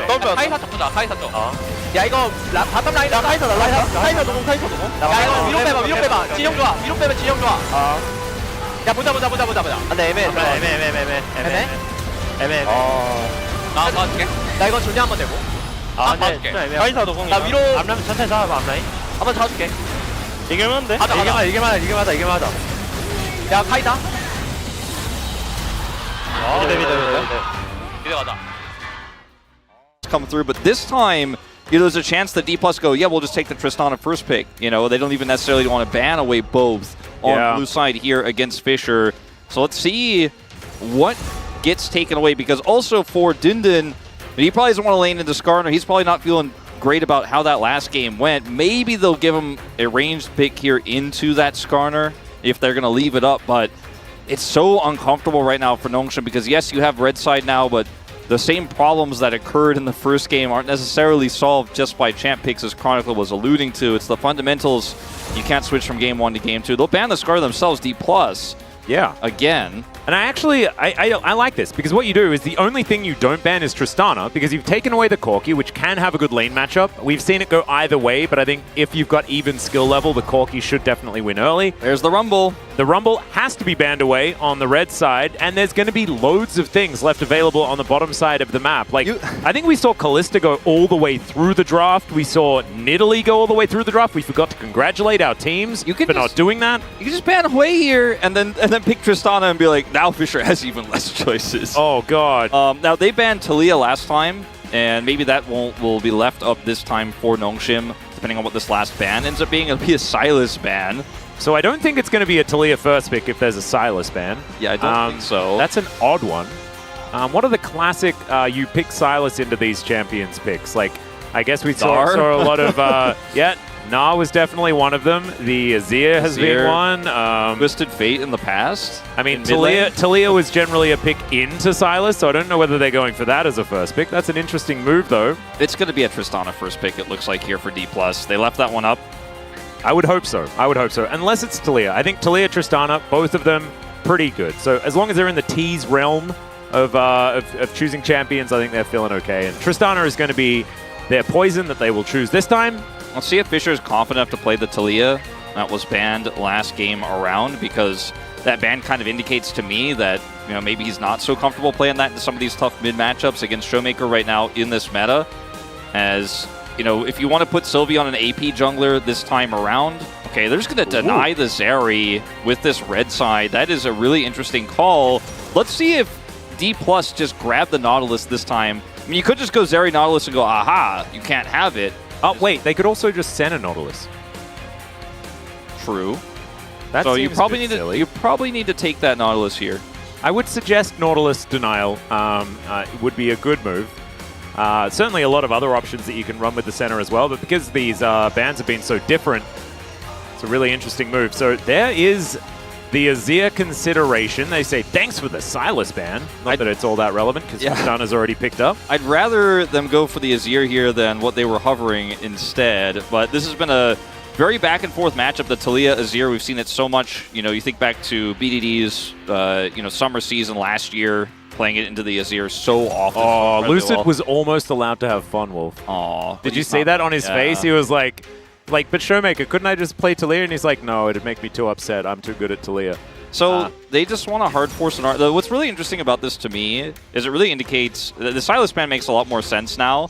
너무 카이사 쪽 보자. 카이사 쪽. 야 이거 바텀 라인. 나 카이사 카이사 노공 카이사 노공. 야 이거 위로 빼봐. 진영 좋아. 위로 빼면 진영 좋아. 야 보자. 안돼 애매. 나 봐줄게. 나 이거 존재 한번 되고. 봐줄게. 카이사 노공이. 나 위로. 앞라인 천천히 잡아봐 앞라인. 한번 잡아줄게. 이길만 돼? 가자. 이길만 하다. 야 카이사. 미드 가자. Come through, but this time, there's a chance that D+ go, yeah, we'll just take the Tristana first pick. They don't even necessarily want to ban away both on blue side here against Fisher. So let's see what gets taken away, because also for Dindin, he probably doesn't want to lane into Skarner. He's probably not feeling great about how that last game went. Maybe they'll give him a ranged pick here into that Skarner if they're going to leave it up, but it's so uncomfortable right now for Nongshim because, yes, you have red side now, but the same problems that occurred in the first game aren't necessarily solved just by champ picks, as Chronicle was alluding to. It's the fundamentals. You can't switch from game 1 to game 2. They'll ban the Scar themselves, D+. Yeah. Again. And I like this, because what you do is the only thing you don't ban is Tristana, because you've taken away the Corki, which can have a good lane matchup. We've seen it go either way, but I think if you've got even skill level, the Corki should definitely win early. There's the Rumble. The Rumble has to be banned away on the red side, and there's going to be loads of things left available on the bottom side of the map. I think we saw Callista go all the way through the draft. We saw Nidalee go all the way through the draft. We forgot to congratulate our teams for not doing that. You can just ban Hui here and then pick Tristana and be like, now Fisher has even less choices. Oh, God. Now, they banned Talia last time, and maybe that will be left up this time for Nongshim, depending on what this last ban ends up being. It'll be a Sylas ban. So I don't think it's going to be a Talia first pick if there's a Sylas ban. Yeah, I don't think so. That's an odd one. What are the classic you pick Sylas into these champions picks? I guess we saw a lot of... Na was definitely one of them. The Azir has been one. Twisted Fate in the past. I mean, Talia was generally a pick into Sylas, so I don't know whether they're going for that as a first pick. That's an interesting move, though. It's going to be a Tristana first pick, it looks like, here for D+. They left that one up. I would hope so. Unless it's Talia. I think Talia, Tristana, both of them, pretty good. So as long as they're in the tease realm of choosing champions, I think they're feeling okay. And Tristana is going to be their poison that they will choose this time. Let's see if Fisher is confident enough to play the Talia that was banned last game around, because that ban kind of indicates to me that maybe he's not so comfortable playing that in some of these tough mid matchups against Showmaker right now in this meta. As if you want to put Sylvie on an AP jungler this time around, okay, they're just going to deny the Zeri with this red side. That is a really interesting call. Let's see if D+ just grab the Nautilus this time I mean, you could just go Zeri Nautilus and go, aha, you can't have it. Oh, wait, they could also just send a Nautilus. True. That So you seems a probably bit need silly. to take that Nautilus here. I would suggest Nautilus Denial would be a good move. Certainly a lot of other options that you can run with the center as well, but because these bans have been so different, it's a really interesting move. So there is the Azir consideration. They say, thanks for the Silas ban. Not that it's all that relevant, because Tristana's already picked up. I'd rather them go for the Azir here than what they were hovering instead, but this has been a very back and forth matchup, the Taliyah Azir. We've seen it so much. You know, you think back to BDD's summer season last year, playing it into the Azir so often. Oh, Lucid was almost allowed to have fun, Wolf. Oh, did you see that on his face? He was like, but Showmaker, couldn't I just play Taliyah? And he's like, no, it'd make me too upset. I'm too good at Taliyah. So they just want to hard force an art. What's really interesting about this to me is it really indicates the Silas ban makes a lot more sense now.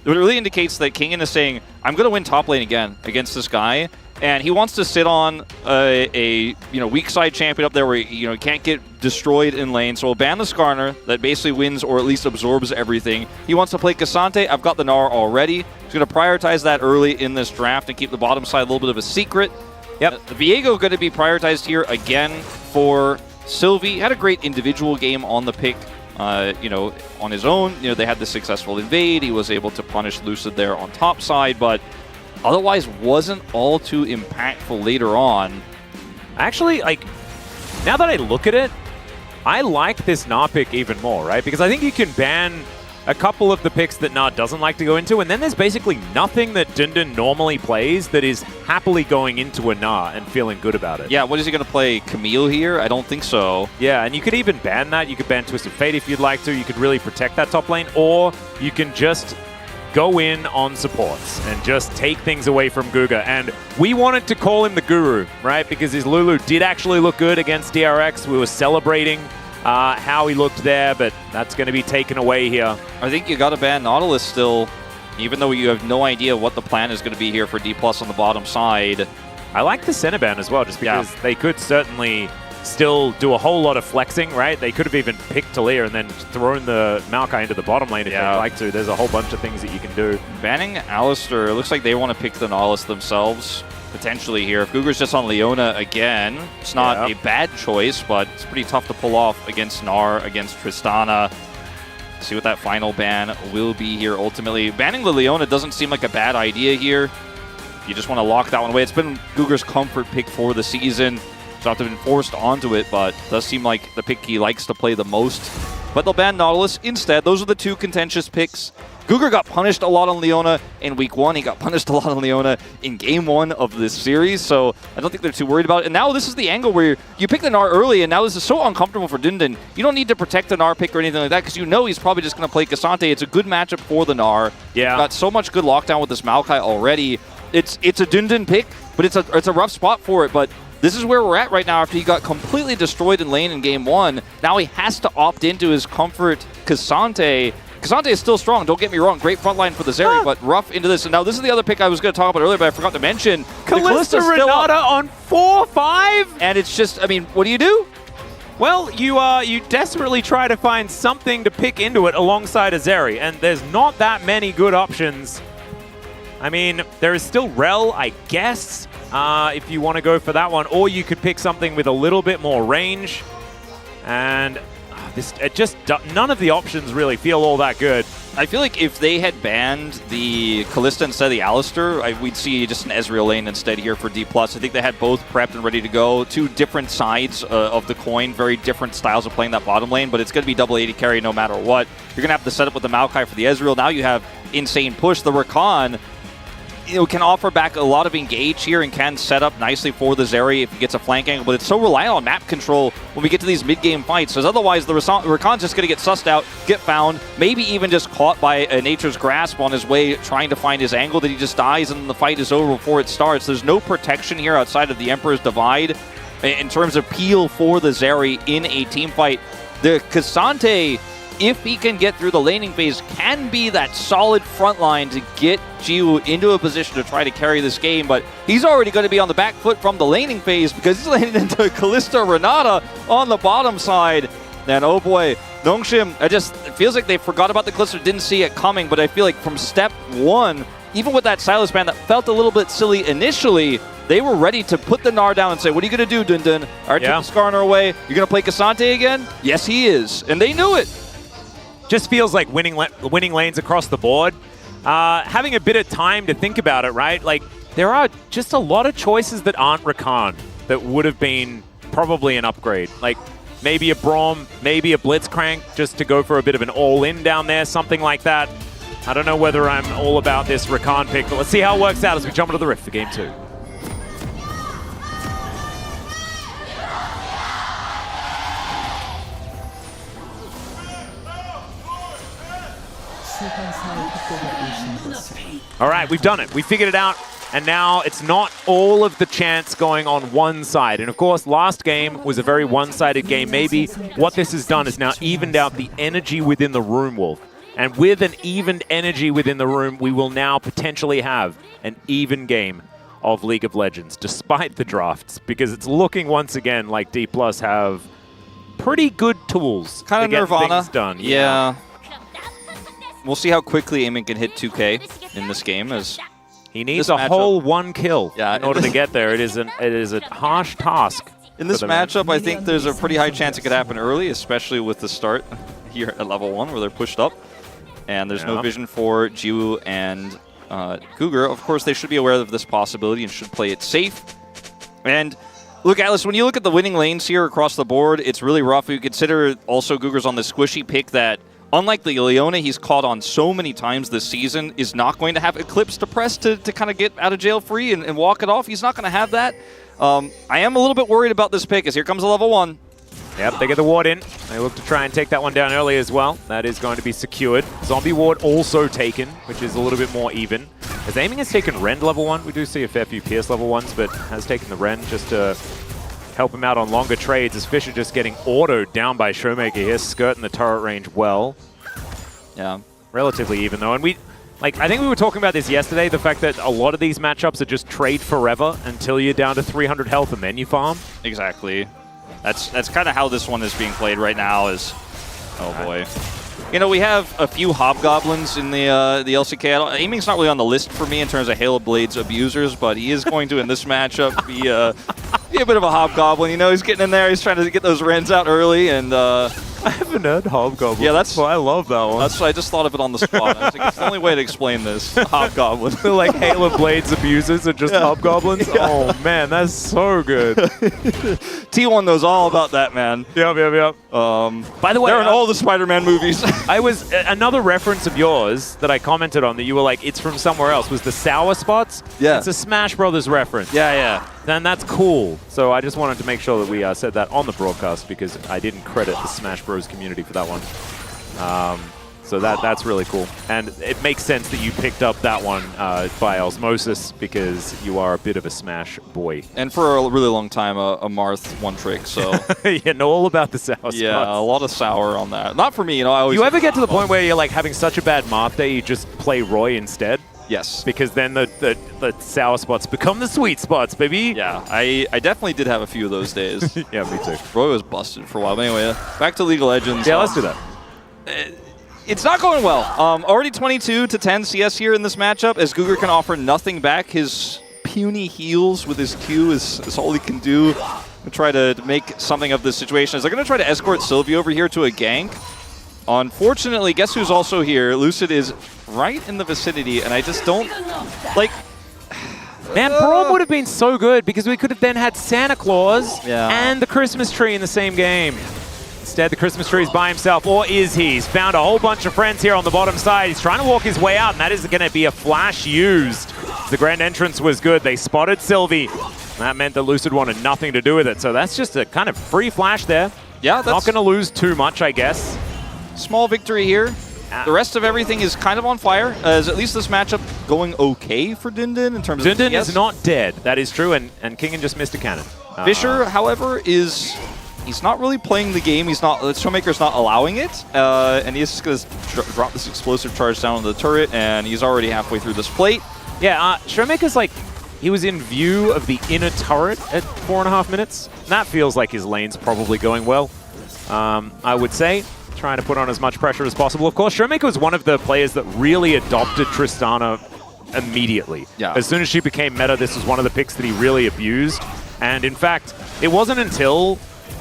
It really indicates that Kingen is saying, I'm going to win top lane again against this guy, and he wants to sit on a weak side champion up there where he can't get destroyed in lane. So we'll ban the Skarner that basically wins or at least absorbs everything. He wants to play Cassante. I've got the Gnar already. He's going to prioritize that early in this draft and keep the bottom side a little bit of a secret. Yep. The Viego going to be prioritized here again for Sylvie. Had a great individual game on the pick. On his own, they had the successful invade. He was able to punish Lucid there on top side, but otherwise wasn't all too impactful later on. Actually, now that I look at it, I like this Gnar pick even more, right? Because I think you can ban a couple of the picks that Gnar doesn't like to go into, and then there's basically nothing that Dundun normally plays that is happily going into a Gnar and feeling good about it. Yeah, what is he going to play? Camille here? I don't think so. Yeah, and you could even ban that. You could ban Twisted Fate if you'd like to. You could really protect that top lane, or you can just go in on supports and just take things away from Guga. And we wanted to call him the Guru, right? Because his Lulu did actually look good against DRX. We were celebrating how he looked there, but that's going to be taken away here. I think you got to ban Nautilus still, even though you have no idea what the plan is going to be here for D+ on the bottom side. I like the center ban as well, just because they could certainly still do a whole lot of flexing, right? They could have even picked Taliyah and then thrown the Maokai into the bottom lane if they'd like to. There's a whole bunch of things that you can do. Banning Alistar, it looks like they want to pick the Nautilus themselves, potentially here. If Gugar's just on Leona again, it's not a bad choice, but it's pretty tough to pull off against Gnar, against Tristana. See what that final ban will be here ultimately. Banning the Leona doesn't seem like a bad idea here. You just want to lock that one away. It's been Gugar's comfort pick for the season. So I've been forced onto it, but it does seem like the pick he likes to play the most. But they'll ban Nautilus instead. Those are the two contentious picks. Gugar got punished a lot on Leona in Week 1. He got punished a lot on Leona in Game 1 of this series, so I don't think they're too worried about it. And now this is the angle where you pick the Gnar early, and now this is so uncomfortable for Dundun. You don't need to protect the Gnar pick or anything like that, because you know he's probably just going to play Cassante. It's a good matchup for the Gnar. Yeah. Got so much good lockdown with this Maokai already. It's a Dundun pick, but it's a rough spot for it, but this is where we're at right now after he got completely destroyed in lane in Game 1. Now he has to opt into his comfort Cassante. Cassante is still strong, don't get me wrong. Great front line for the Zeri, but rough into this. And now this is the other pick I was going to talk about earlier, but I forgot to mention. Kalista Renata on 4-5? And it's just, I mean, what do you do? Well, you desperately try to find something to pick into it alongside a Zeri, and there's not that many good options. I mean, there is still Rel, I guess, if you want to go for that one, or you could pick something with a little bit more range. And none of the options really feel all that good. I feel like if they had banned the Kalista instead of the Alistar, we'd see just an Ezreal lane instead here for D+. I think they had both prepped and ready to go. Two different sides of the coin, very different styles of playing that bottom lane, but it's going to be double 80 carry no matter what. You're going to have to set up with the Maokai for the Ezreal. Now you have insane push. The Rakan can offer back a lot of engage here and can set up nicely for the Zeri if he gets a flank angle, but it's so reliant on map control when we get to these mid-game fights, because otherwise the Rakan's just going to get sussed out, get found, maybe even just caught by a Nature's Grasp on his way trying to find his angle that he just dies and then the fight is over before it starts. There's no protection here outside of the Emperor's Divide in terms of peel for the Zeri in a team fight. The Cassante, if he can get through the laning phase, can be that solid front line to get Jiwoo into a position to try to carry this game, but he's already going to be on the back foot from the laning phase because he's landing into Kalista Renata on the bottom side. And oh boy, Nongshim, it feels like they forgot about the Glister, didn't see it coming, but I feel like from step one, even with that Silas ban that felt a little bit silly initially, they were ready to put the Gnar down and say, what are you going to do, Dun Dun? All right, took the Scar on our way. You're going to play Cassante again? Yes, he is. And they knew it. Just feels like winning lanes across the board. Having a bit of time to think about it, right? Like, there are just a lot of choices that aren't Rakan that would have been probably an upgrade. Like, maybe a Braum, maybe a Blitzcrank, just to go for a bit of an all-in down there, something like that. I don't know whether I'm all about this Rakan pick, but let's see how it works out as we jump into the Rift for Game 2. All right, we've done it. We figured it out. And now it's not all of the chance going on one side. And of course, last game was a very one-sided game. Maybe what this has done is now evened out the energy within the room, Wolf. And with an evened energy within the room, we will now potentially have an even game of League of Legends, despite the drafts, because it's looking once again like D+ have pretty good tools kind of to get Nirvana things done. Yeah. We'll see how quickly Eamon can hit 2K in this game, as he needs a whole 1 kill in order to get there. It is a harsh task. In this matchup, I think there's a pretty high chance it could happen early, especially with the start here at level 1 where they're pushed up. And there's no vision for Jiwoo and Cougar. Of course, they should be aware of this possibility and should play it safe. And look, Atlas, when you look at the winning lanes here across the board, it's really rough. You consider also Cougar's on the squishy pick that, unlike the Leona he's caught on so many times this season, is not going to have Eclipse to press to kind of get out of jail free and walk it off. He's not going to have that. I am a little bit worried about this pick, as here comes a level 1. Yep, they get the ward in. They look to try and take that one down early as well. That is going to be secured. Zombie ward also taken, which is a little bit more even. As Aiming has taken Rend level 1, we do see a fair few Pierce level 1s, but has taken the Rend just to help him out on longer trades, as Fisher just getting autoed down by Showmaker here, skirting the turret range well. Yeah. Relatively even though, and I think we were talking about this yesterday, the fact that a lot of these matchups are just trade forever until you're down to 300 health and then you farm. Exactly. That's kind of how this one is being played right now. Is oh boy. You know, we have a few Hobgoblins in the LCK. Aiming's not really on the list for me in terms of Halo Blades abusers, but he is going to, in this matchup, be a bit of a Hobgoblin. You know, he's getting in there. He's trying to get those Rens out early, and I haven't heard Hobgoblin. Yeah, that's why I love that one. That's I just thought of it on the spot. I was like, it's the only way to explain this. Hobgoblin. Like Halo Blades abusers are just Hobgoblins? Yeah. Oh, man, that's so good. T1 knows all about that, man. Yep. By the way, they're in all the Spider-Man movies. I was another reference of yours that I commented on that you were like, it's from somewhere else, was the sour spots. Yeah. It's a Smash Brothers reference. Yeah. Then that's cool. So I just wanted to make sure that we said that on the broadcast because I didn't credit the Smash Bros community for that one. So that's really cool. And it makes sense that you picked up that one by osmosis because you are a bit of a Smash boy. And for a really long time, a Marth one trick, so... You know all about the sour spots. Yeah, a lot of sour on that. Not for me, you know, I always... You ever get to the point where you're like having such a bad Marth day, you just play Roy instead? Yes. Because then the sour spots become the sweet spots, baby. Yeah, I definitely did have a few of those days. Yeah, me too. Roy was busted for a while. But anyway, back to League of Legends. Yeah, let's do that. It's not going well. Already 22-10 CS here in this matchup, as Cougar can offer nothing back. His puny heals with his Q is all he can do to try to make something of this situation. As they're going to try to escort Sylvie over here to a gank. Unfortunately, guess who's also here? Lucid is right in the vicinity, and I just don't, like... Man, Braum would have been so good because we could have then had Santa Claus and the Christmas tree in the same game. Instead, the Christmas tree is by himself, or is he? He's found a whole bunch of friends here on the bottom side. He's trying to walk his way out, and that is going to be a flash used. The grand entrance was good. They spotted Sylvie. That meant that Lucid wanted nothing to do with it, so that's just a kind of free flash there. Yeah, that's... Not going to lose too much, I guess. Small victory here. The rest of everything is kind of on fire. Is at least this matchup going okay for Dun Dun in terms of... Dun Dun is not dead. That is true, and Kingen just missed a cannon. Fisher, however, is... He's not really playing the game. He's not. Showmaker's not allowing it, and he's just going to drop this explosive charge down on the turret, and he's already halfway through this plate. Yeah, Showmaker's like, he was in view of the inner turret at 4.5 minutes. And that feels like his lane's probably going well. I would say. Trying to put on as much pressure as possible. Of course, Showmaker was one of the players that really adopted Tristana immediately. Yeah. As soon as she became meta, this was one of the picks that he really abused. And in fact, it wasn't until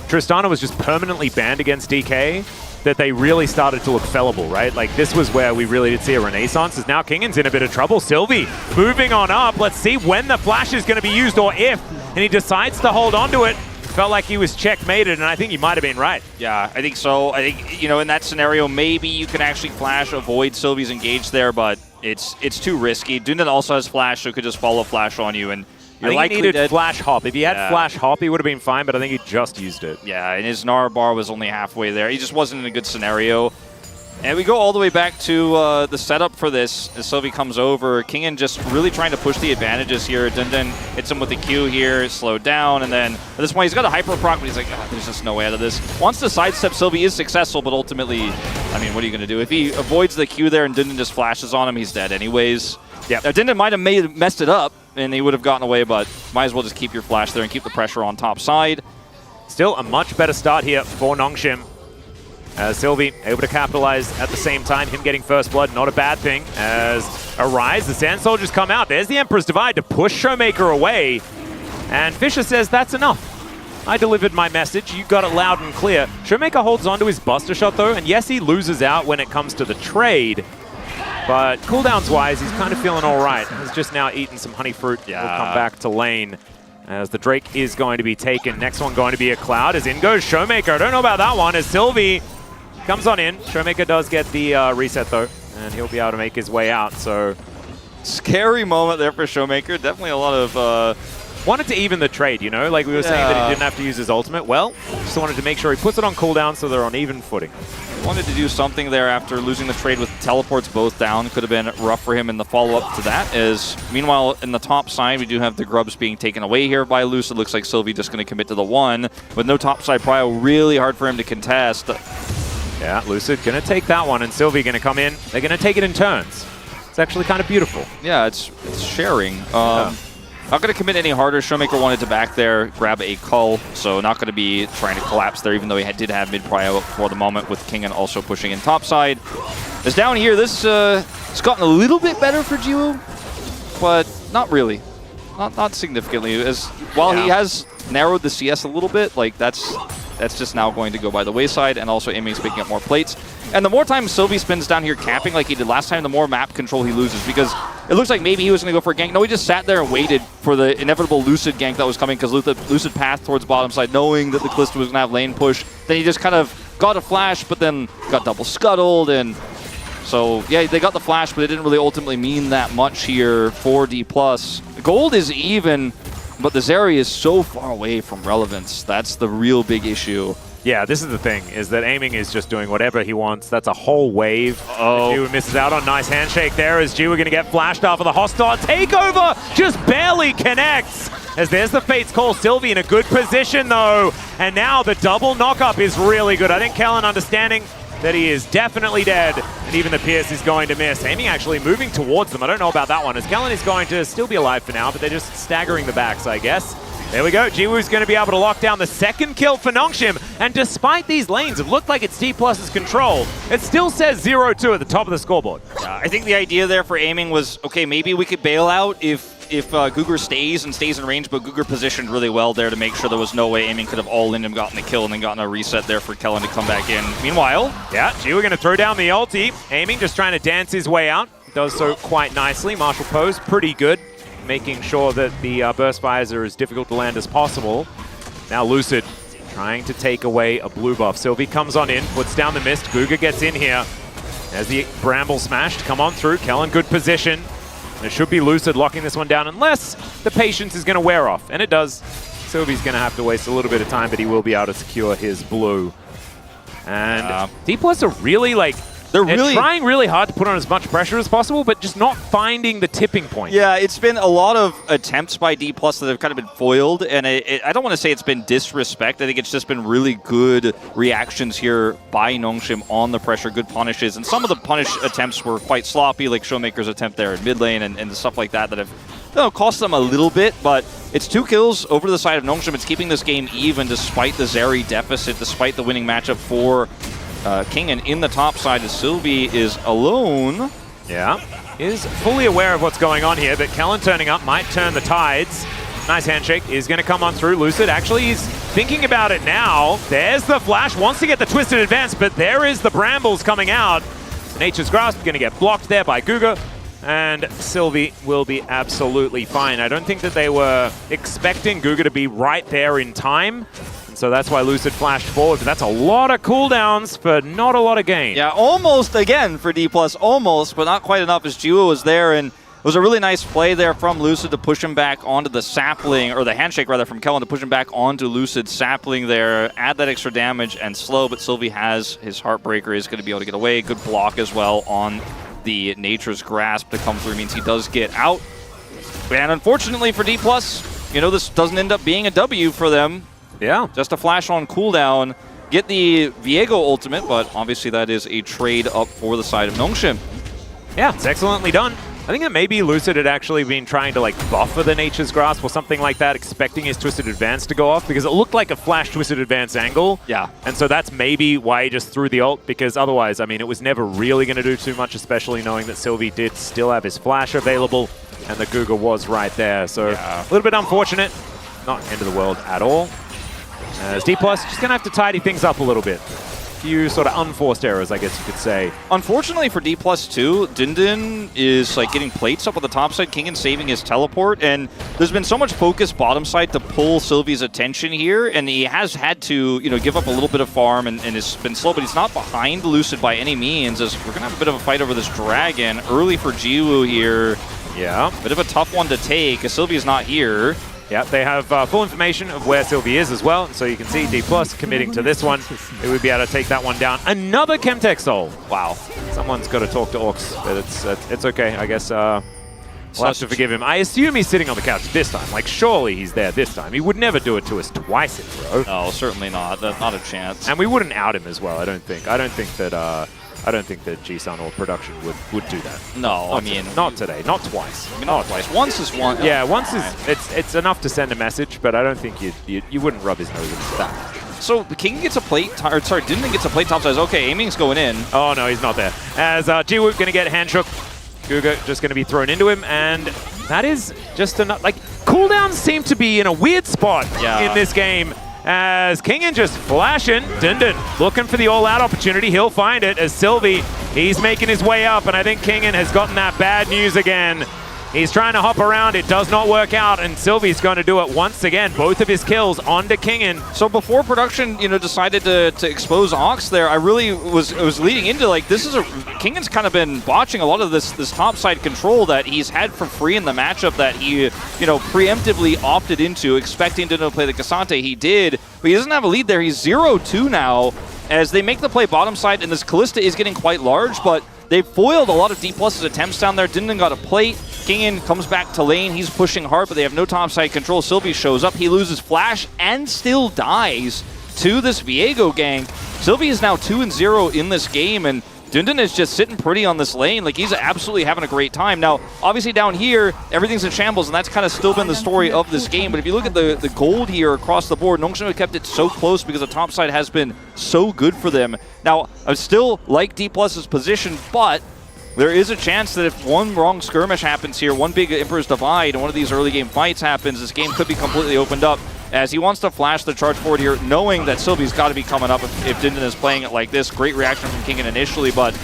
Tristana was just permanently banned against DK that they really started to look fellable, right? Like, this was where we really did see a renaissance, as now Kingan's in a bit of trouble. Sylvie moving on up. Let's see when the flash is going to be used, or if. And he decides to hold on to it. Felt like he was checkmated, and I think he might have been right. Yeah, I think so. I think, you know, in that scenario, maybe you can actually flash, avoid Sylvie's engage there, but it's too risky. Dundan also has flash, so could just follow flash on you, and you're I think likely he needed dead. flash hop. If he had flash hop, he would have been fine, but I think he just used it. Yeah, and his Nara bar was only halfway there. He just wasn't in a good scenario. And we go all the way back to the setup for this as Sylvie comes over. Kingan just really trying to push the advantages here. Dundan hits him with the Q here, slowed down, and then at this point he's got a hyper proc, but he's like, there's just no way out of this. Wants to sidestep Sylvie, is successful, but ultimately, I mean, what are you going to do? If he avoids the Q there and Dundan just flashes on him, he's dead anyways. Yeah, Dundan might have messed it up, and he would have gotten away, but might as well just keep your flash there and keep the pressure on top side. Still a much better start here for Nongshim. Sylvie able to capitalize at the same time. Him getting first blood, not a bad thing. As Arise, the Sand Soldiers come out. There's the Emperor's Divide to push Showmaker away. And Fisher says, that's enough. I delivered my message. You got it loud and clear. Showmaker holds onto his Buster Shot though. And yes, he loses out when it comes to the trade. But cooldowns-wise, he's kind of feeling all right. He's just now eaten some honey fruit. Yeah. We'll come back to lane. As the Drake is going to be taken. Next one going to be a Cloud. As in goes Showmaker. I don't know about that one. As Sylvie comes on in. Showmaker does get the reset though, and he'll be able to make his way out. So scary moment there for Showmaker. Definitely a lot of... wanted to even the trade, you know? Like we were saying that he didn't have to use his ultimate. Well, just wanted to make sure he puts it on cooldown so they're on even footing. Wanted to do something there after losing the trade with teleports both down. Could have been rough for him in the follow-up to that. As meanwhile, in the top side, we do have the grubs being taken away here by Luce. It looks like Sylvie just going to commit to the one. With no top side prio, really hard for him to contest. Yeah, Lucid going to take that one, and Sylvie going to come in. They're going to take it in turns. It's actually kind of beautiful. Yeah, it's sharing. Not going to commit any harder. Showmaker wanted to back there, grab a cull, so not going to be trying to collapse there, even though he did have mid-prio for the moment, with Kingan also pushing in topside. As down here, this it's gotten a little bit better for Jiwoo, but not really. Not significantly. As while he has narrowed the CS a little bit, like that's just now going to go by the wayside, and also Aiming's picking up more plates. And the more time Sylvie spends down here camping like he did last time, the more map control he loses, because it looks like maybe he was going to go for a gank. No, he just sat there and waited for the inevitable Lucid gank that was coming, because Lucid passed towards bottom side, knowing that the Callisto was going to have lane push. Then he just kind of got a flash, but then got double scuttled, and so yeah, they got the flash, but it didn't really ultimately mean that much here for D+. Gold is even, but the Zeri is so far away from relevance. That's the real big issue. Yeah, this is the thing, is that Aiming is just doing whatever he wants. That's a whole wave. Jiwoo misses out on nice handshake there, as Jiwoo going to get flashed after the hostile takeover. Just barely connects. As there's the Fates call. Sylvie in a good position though. And now the double knock-up is really good. I think Kellen understanding that he is definitely dead, and even the Pierce is going to miss. Aiming actually moving towards them. I don't know about that one, as Kellen is going to still be alive for now, but they're just staggering the backs, I guess. There we go. Jiwoo's going to be able to lock down the second kill for Nongshim, and despite these lanes, it looked like it's D+'s control. It still says 0-2 at the top of the scoreboard. Yeah, I think the idea there for Aiming was, okay, maybe we could bail out if Gugur stays in range, but Gugur positioned really well there to make sure there was no way Aiming could have all-in and gotten the kill and then gotten a reset there for Kellen to come back in. Meanwhile, yeah, Jiwoo going to throw down the ulti. Aiming just trying to dance his way out. Does so quite nicely. Martial pose, pretty good. Making sure that the burst fires are as difficult to land as possible. Now Lucid trying to take away a blue buff. Sylvie comes on in, puts down the mist. Guga gets in here. As the Bramble smashed, come on through. Kellen, good position. And it should be Lucid locking this one down, unless the patience is going to wear off. And it does. Sylvie's going to have to waste a little bit of time, but he will be able to secure his blue. And D+ are really like... They're trying really hard to put on as much pressure as possible, but just not finding the tipping point. Yeah, it's been a lot of attempts by D+ that have kind of been foiled, and I don't want to say it's been disrespect. I think it's just been really good reactions here by Nongshim on the pressure, good punishes, and some of the punish attempts were quite sloppy, like Showmaker's attempt there in mid lane and stuff like that have cost them a little bit, but it's 2 kills over to the side of Nongshim. It's keeping this game even despite the Zeri deficit, despite the winning matchup for Kingen in the top side as Sylvie is alone. Yeah, is fully aware of what's going on here, but Kellen turning up might turn the tides. Nice handshake is going to come on through. Lucid actually he's thinking about it now. There's the flash, wants to get the twisted advance, but there is the brambles coming out. Nature's Grasp going to get blocked there by Guga, and Sylvie will be absolutely fine. I don't think that they were expecting Guga to be right there in time, and so that's why Lucid flashed forward, but that's a lot of cooldowns for not a lot of gain. Yeah, almost again for D+, almost, but not quite enough as Jiwoo was there, and it was a really nice play there from Lucid to push him back onto the sapling, or the handshake rather from Kellen to push him back onto Lucid's sapling there, add that extra damage and slow, but Sylvie has his Heartbreaker, is going to be able to get away. Good block as well on the Nature's Grasp to come through, means he does get out. And unfortunately for D+, you know, this doesn't end up being a W for them. Yeah. Just a flash on cooldown, get the Viego ultimate, but obviously that is a trade up for the side of Nongshim. Yeah, it's excellently done. I think that maybe Lucid had actually been trying to like buffer the Nature's Grasp or something like that, expecting his Twisted Advance to go off, because it looked like a flash Twisted Advance angle. Yeah. And so that's maybe why he just threw the ult, because otherwise, I mean, it was never really going to do too much, especially knowing that Sylvie did still have his flash available, and the Guga was right there. So a little bit unfortunate. Not end of the world at all. As D+, just going to have to tidy things up a little bit. Few sort of unforced errors, I guess you could say. Unfortunately for D+, too, Dindin is like getting plates up on the top side, Kingen saving his teleport, and there's been so much focus bottom side to pull Sylvie's attention here, and he has had to, you know, give up a little bit of farm and has been slow, but he's not behind Lucid by any means, as we're going to have a bit of a fight over this dragon. Early for Jiwoo here. Yeah. Bit of a tough one to take, as Sylvie's not here. Yeah, they have full information of where Sylvie is as well, so you can see D+ committing to this one. They would be able to take that one down. Another Chemtech Soul. Wow. Someone's got to talk to Orcs, but it's okay. I guess we'll have to forgive him. I assume he's sitting on the couch this time. Like, surely he's there this time. He would never do it to us twice in a row. No, certainly not. Not a chance. And we wouldn't out him as well, I don't think. I don't think that G-Sun or production would do that. No, I mean... Not today. Not twice. I mean, not twice. Once is one. Yeah, once is... It's enough to send a message, but I don't think you wouldn't rub his nose into that. So the King gets a plate... Sorry, Dindin gets a plate top size. Okay, aiming's going in. Oh, no, he's not there. As Jiwoo going to get handshook. Guga just going to be thrown into him, and that is just enough... Like, cooldowns seem to be in a weird spot in this game. As Kingen just flashing, Dindin looking for the all-out opportunity. He'll find it as Sylvie, he's making his way up, and I think Kingen has gotten that bad news again. He's trying to hop around, it does not work out, and Sylvie's going to do it once again. Both of his kills onto Kingen. So before production, you know, decided to expose Ox there, I really was leading into like, this is Kingen's kind of been botching a lot of this top side control that he's had for free in the matchup that he, you know, preemptively opted into, expecting to play the Cassante. He did, but he doesn't have a lead there. He's 0-2 now as they make the play bottom side, and this Callista is getting quite large, but they foiled a lot of D+'s attempts down there. Dindin got a plate. Kingen comes back to lane. He's pushing hard, but they have no topside control. Sylvie shows up. He loses flash and still dies to this Viego gank. Sylvie is now 2-0 in this game, and Dindin is just sitting pretty on this lane. Like, he's absolutely having a great time. Now, obviously down here, everything's in shambles, and that's kind of still been the story of this game. But if you look at the gold here across the board, Nongshim have kept it so close because the top side has been so good for them. Now, I still like D+'s position, but there is a chance that if one wrong skirmish happens here, one big Emperor's Divide, and one of these early game fights happens, this game could be completely opened up, as he wants to flash the charge forward here, knowing that Sylvie's got to be coming up if Dindin is playing it like this. Great reaction from Kingen initially, but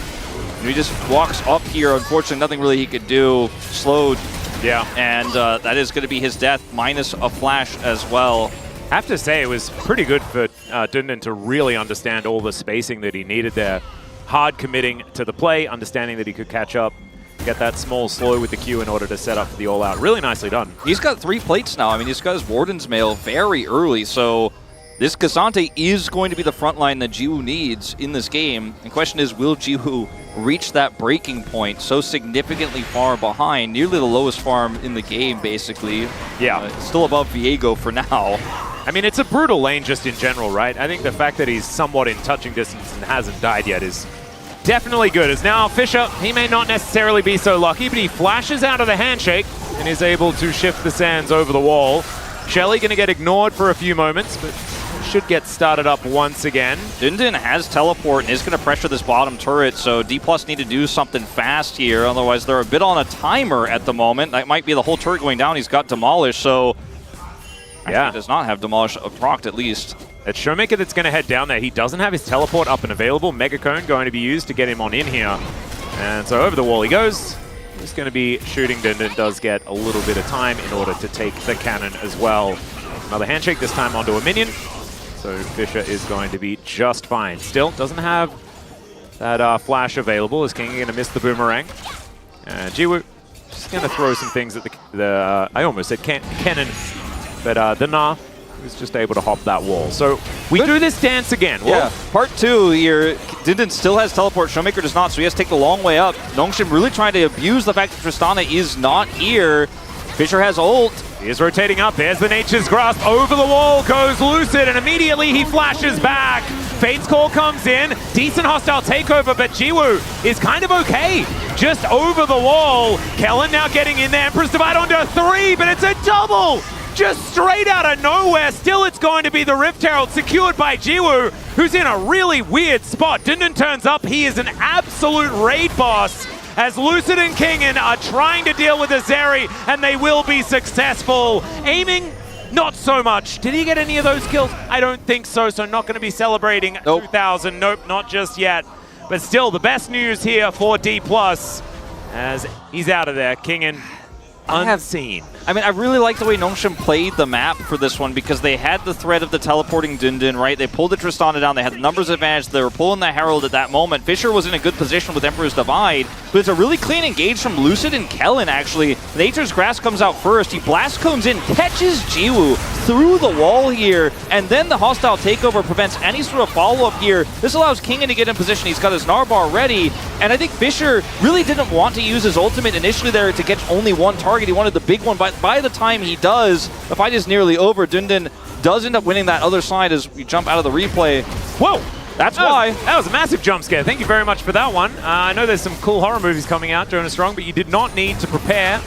he just walks up here. Unfortunately, nothing really he could do. Slowed. Yeah. And that is going to be his death, minus a flash as well. I have to say, it was pretty good for Dindin to really understand all the spacing that he needed there. Hard committing to the play, understanding that he could catch up, get that small slow with the Q in order to set up for the all-out. Really nicely done. He's got 3 plates now. I mean, he's got his Warden's Mail very early, so this Cassante is going to be the front line that Jiwoo needs in this game. The question is, will Jiwoo reach that breaking point so significantly far behind, nearly the lowest farm in the game, basically. Yeah. Still above Viego for now. I mean, it's a brutal lane just in general, right? I think the fact that he's somewhat in touching distance and hasn't died yet is definitely good. As now Fisher, he may not necessarily be so lucky, but he flashes out of the handshake. and is able to shift the sands over the wall. Shelly going to get ignored for a few moments, but should get started up once again. Dindin has teleport and is going to pressure this bottom turret, so D+ need to do something fast here. Otherwise, they're a bit on a timer at the moment. That might be the whole turret going down. He's got Demolish, so yeah, he does not have Demolish procced at least. It's Showmaker that's going to head down there. He doesn't have his teleport up and available. Mega Cone going to be used to get him on in here. And so over the wall he goes. He's going to be shooting. Dindin does get a little bit of time in order to take the cannon as well. Another handshake, this time onto a minion. So Fisher is going to be just fine. Still doesn't have that flash available. Is King going to miss the boomerang? And Jiwoo just going to throw some things at the I almost said cannon, but the Na was just able to hop that wall. So we do this dance again. Yeah, part 2 here. Dindin still has teleport. Showmaker does not, so he has to take the long way up. Nongshim really trying to abuse the fact that Tristana is not here. Fisher has ult. He is rotating up. There's the Nature's Grasp. Over the wall goes Lucid, and immediately he flashes back. Fate's Call comes in. Decent hostile takeover, but Jiwoo is kind of okay. Just over the wall. Kellen now getting in there. Empress Divide onto 3, but it's a double! Just straight out of nowhere. Still, it's going to be the Rift Herald secured by Jiwoo, who's in a really weird spot. Dindin turns up. He is an absolute raid boss, as Lucid and Kingen are trying to deal with Azeri, and they will be successful. Aiming, not so much. Did he get any of those kills? I don't think so, so not going to be celebrating 2,000. Nope, not just yet. But still, the best news here for D+, as he's out of there. Kingen unseen. I mean, I really like the way Nongshim played the map for this one because they had the threat of the teleporting Dindin, right? They pulled the Tristana down. They had the numbers advantage. They were pulling the Herald at that moment. Fisher was in a good position with Emperor's Divide, but it's a really clean engage from Lucid and Kellen, actually. Nature's Grass comes out first. He blast cones in, catches Jiwoo through the wall here, and then the hostile takeover prevents any sort of follow-up here. This allows Kingen to get in position. He's got his Narbar ready, and I think Fisher really didn't want to use his ultimate initially there to get only one target. He wanted the big one, but by the time he does, the fight is nearly over. Dindin does end up winning that other side as we jump out of the replay. Whoa! That's why. That was a massive jump scare. Thank you very much for that one. I know there's some cool horror movies coming out, Jonah Strong, but you did not need to prepare.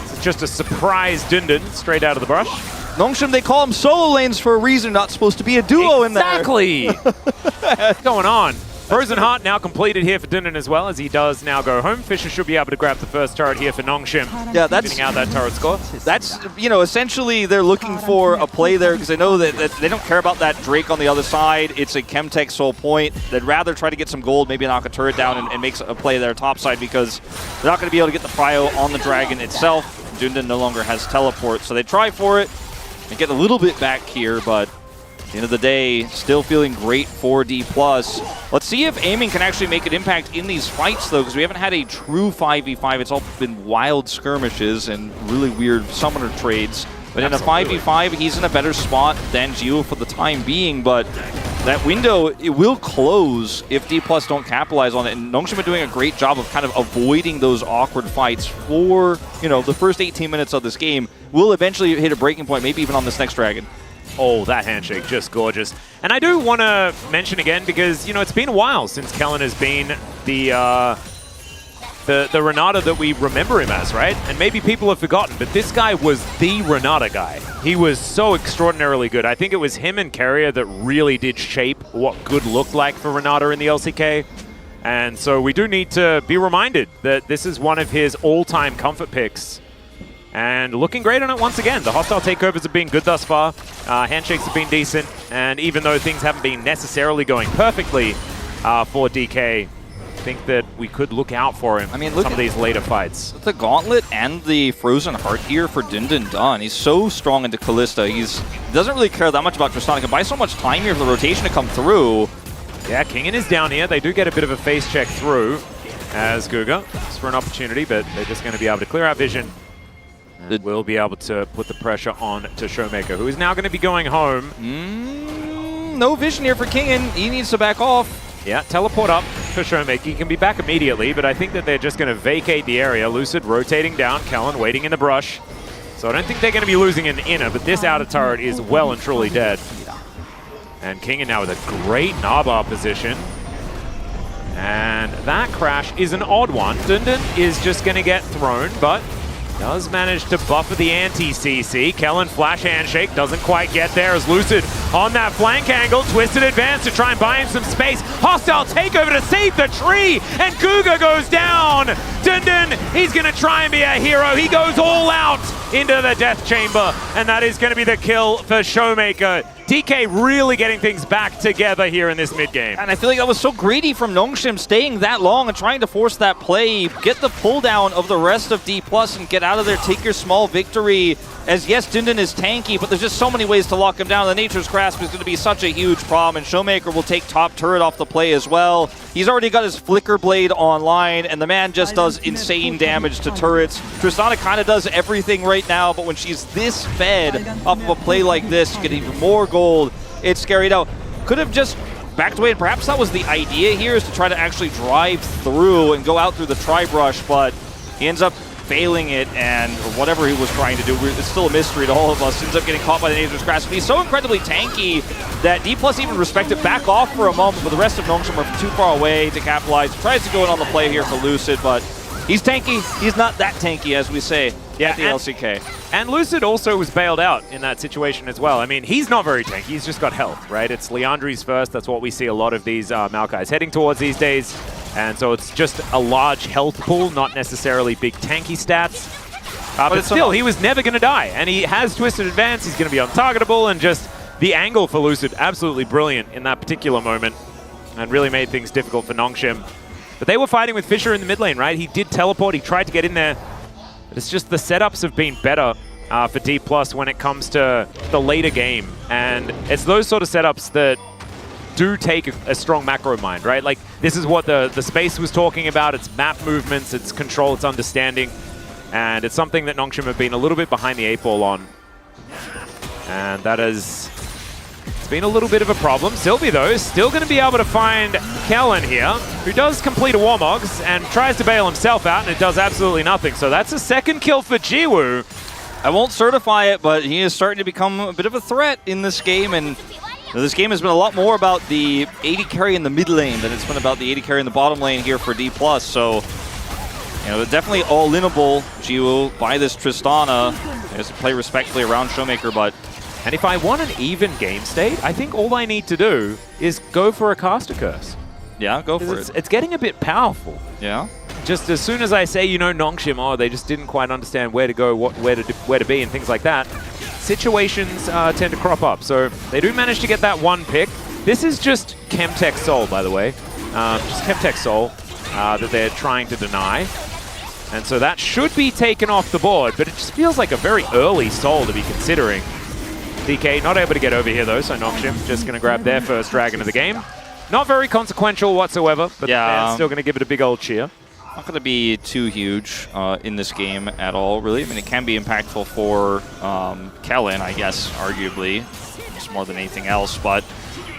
It's just a surprise Dindin straight out of the brush. Nongshim, they call them solo lanes for a reason, not supposed to be a duo in there. Exactly! What's going on? Frozen Heart now completed here for Dindin as well, as he does now go home. Fisher should be able to grab the first turret here for Nongshim. Yeah, that's getting out that turret score. That's, you know, essentially they're looking for a play there because they know that they don't care about that Drake on the other side. It's a Chemtech sole point. They'd rather try to get some gold, maybe knock a turret down and make a play there top side because they're not going to be able to get the prio on the Dragon itself. Dindin no longer has teleport, so they try for it and get a little bit back here, but at the end of the day, still feeling great for D+. Let's see if aiming can actually make an impact in these fights, though, because we haven't had a true 5v5. It's all been wild skirmishes and really weird summoner trades. But absolutely. In a 5v5, he's in a better spot than Gio for the time being, but that window, it will close if D+ don't capitalize on it. And Nongshim are doing a great job of kind of avoiding those awkward fights for, you know, the first 18 minutes of this game. Will eventually hit a breaking point, maybe even on this next Dragon. Oh, that handshake, just gorgeous. And I do want to mention again, because, you know, it's been a while since Kellen has been the Renata that we remember him as, right? And maybe people have forgotten, but this guy was the Renata guy. He was so extraordinarily good. I think it was him and Carrier that really did shape what good looked like for Renata in the LCK. And so we do need to be reminded that this is one of his all-time comfort picks. And looking great on it once again. The hostile takeovers have been good thus far. Handshakes have been decent. And even though things haven't been necessarily going perfectly for DK, I think that we could look out for him in some of these later fights. The Gauntlet and the Frozen Heart here for Dindin done. He's so strong into Callista. He doesn't really care that much about Tristana. He can buy so much time here for the rotation to come through. Yeah, Kingen is down here. They do get a bit of a face check through as Guga. Just for an opportunity, but they're just going to be able to clear out vision. We'll be able to put the pressure on to Showmaker, who is now going to be going home. No vision here for Kingen. He needs to back off. Yeah, teleport up for Showmaker. He can be back immediately, but I think that they're just going to vacate the area. Lucid rotating down, Kellen waiting in the brush. So I don't think they're going to be losing an inner, but this outer turret is well and truly dead. And Kingen now with a great Narbar position. And that crash is an odd one. Dindin is just going to get thrown, but Does manage to buffer the anti-CC. Kellen flash handshake, doesn't quite get there as Lucid on that flank angle. Twisted advance to try and buy him some space. Hostile takeover to save the tree, and Guga goes down. Dundun, he's gonna try and be a hero. He goes all out into the death chamber, and that is gonna be the kill for Showmaker. DK really getting things back together here in this mid game. And I feel like that was so greedy from Nongshim, staying that long and trying to force that play, get the pull down of the rest of D+, and get out of there, take your small victory. As yes, Dundun is tanky, but there's just so many ways to lock him down. The Nature's Grasp is going to be such a huge problem, and Showmaker will take top turret off the play as well. He's already got his Flicker Blade online, and the man just does insane damage to turrets. Tristana kind of does everything right now, but when she's this fed off of a play like this, get even more gold, it's scary. Now, could have just backed away, and perhaps that was the idea here, is to try to actually drive through and go out through the tri-brush, but he ends up failing it, and whatever he was trying to do, it's still a mystery to all of us. Ends up getting caught by the Nature's Grasp. He's so incredibly tanky that D+ even respect it back off for a moment, but the rest of Nongshim are too far away to capitalize. Tries to go in on the play here for Lucid, but he's tanky. He's not that tanky, as we say at the LCK. And Lucid also was bailed out in that situation as well. I mean, he's not very tanky. He's just got health, right? It's Leandri's first. That's what we see a lot of these Maokai's heading towards these days. And so it's just a large health pool, not necessarily big tanky stats. But still, he was never going to die. And he has Twisted Advance. He's going to be untargetable. And just the angle for Lucid, absolutely brilliant in that particular moment. And really made things difficult for Nongshim. But they were fighting with Fisher in the mid lane, right? He did teleport. He tried to get in there. But it's just the setups have been better for D+ when it comes to the later game. And it's those sort of setups that do take a strong macro mind, right? Like, this is what the space was talking about. It's map movements, it's control, it's understanding. And it's something that Nongshim have been a little bit behind the 8 ball on. And that has... it's been a little bit of a problem. Sylvie, though, is still going to be able to find Kellen here, who does complete a Warmogs and tries to bail himself out, and it does absolutely nothing. So that's a second kill for Jiwoo. I won't certify it, but he is starting to become a bit of a threat in this game, and this game has been a lot more about the AD carry in the mid lane than it's been about the AD carry in the bottom lane here for D+. So, you know, definitely all-inable Jiwoo by this Tristana. He has to play respectfully around Showmaker, but... and if I want an even game state, I think all I need to do is go for a Caster Curse. Yeah, go for it. It's getting a bit powerful. Yeah. Just as soon as I say, you know, Nongshim, oh, they just didn't quite understand where to go, where to be, and things like that, situations tend to crop up. So they do manage to get that one pick. This is just Chemtech Soul, by the way. Just Chemtech Soul that they're trying to deny. And so that should be taken off the board, but it just feels like a very early Soul to be considering. DK not able to get over here, though, so Nongshim just going to grab their first dragon of the game. Not very consequential whatsoever, but they're still going to give it a big old cheer. Not going to be too huge in this game at all, really. I mean, it can be impactful for Kellen, I guess, arguably, just more than anything else. But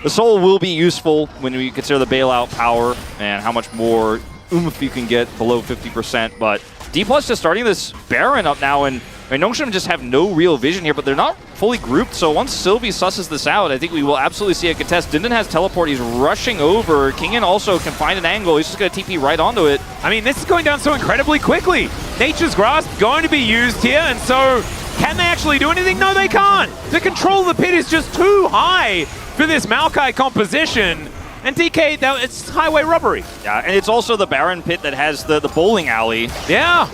the Soul will be useful when we consider the bailout power and how much more oomph you can get below 50%. But D+ just starting this Baron up now, and I mean, Nongshim just have no real vision here, but they're not fully grouped, so once Sylvie susses this out, I think we will absolutely see a contest. Dindon has teleport, he's rushing over. Kingen also can find an angle, he's just going to TP right onto it. I mean, this is going down so incredibly quickly. Nature's Grasp going to be used here, and so can they actually do anything? No, they can't. The control of the pit is just too high for this Maokai composition. And DK, it's highway robbery. Yeah, and it's also the Baron pit that has the bowling alley. Yeah.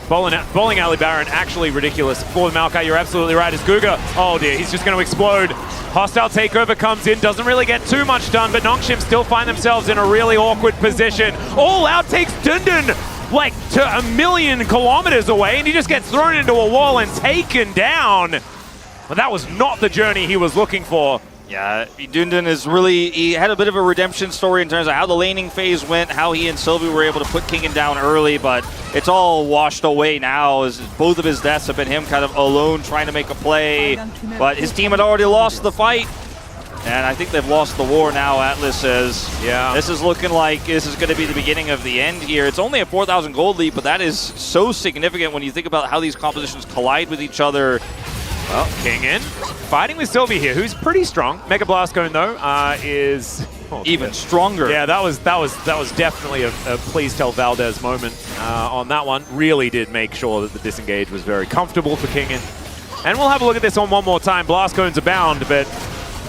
Bowling alley Baron, actually ridiculous for the Maokai. You're absolutely right. It's Guga. Oh dear, he's just going to explode. Hostile takeover comes in, doesn't really get too much done, but Nongshim still find themselves in a really awkward position. All out takes Dundun like to 1,000,000 kilometers away, and he just gets thrown into a wall and taken down. But that was not the journey he was looking for. Yeah, Dundun is really, he had a bit of a redemption story in terms of how the laning phase went, how he and Sylvie were able to put Kingen down early, but it's all washed away now as both of his deaths have been him kind of alone trying to make a play, but his team had already lost the fight, and I think they've lost the war now. Atlas says, yeah, this is looking like this is going to be the beginning of the end here. It's only a 4,000 gold lead, but that is so significant when you think about how these compositions collide with each other. Well, Kingen fighting with Sylvie here, who's pretty strong. Mega Blast Cone, though, is even stronger. Yeah, that was definitely a please tell Valdez moment on that one. Really did make sure that the disengage was very comfortable for Kingen. And we'll have a look at this on one more time. Blast cones abound, but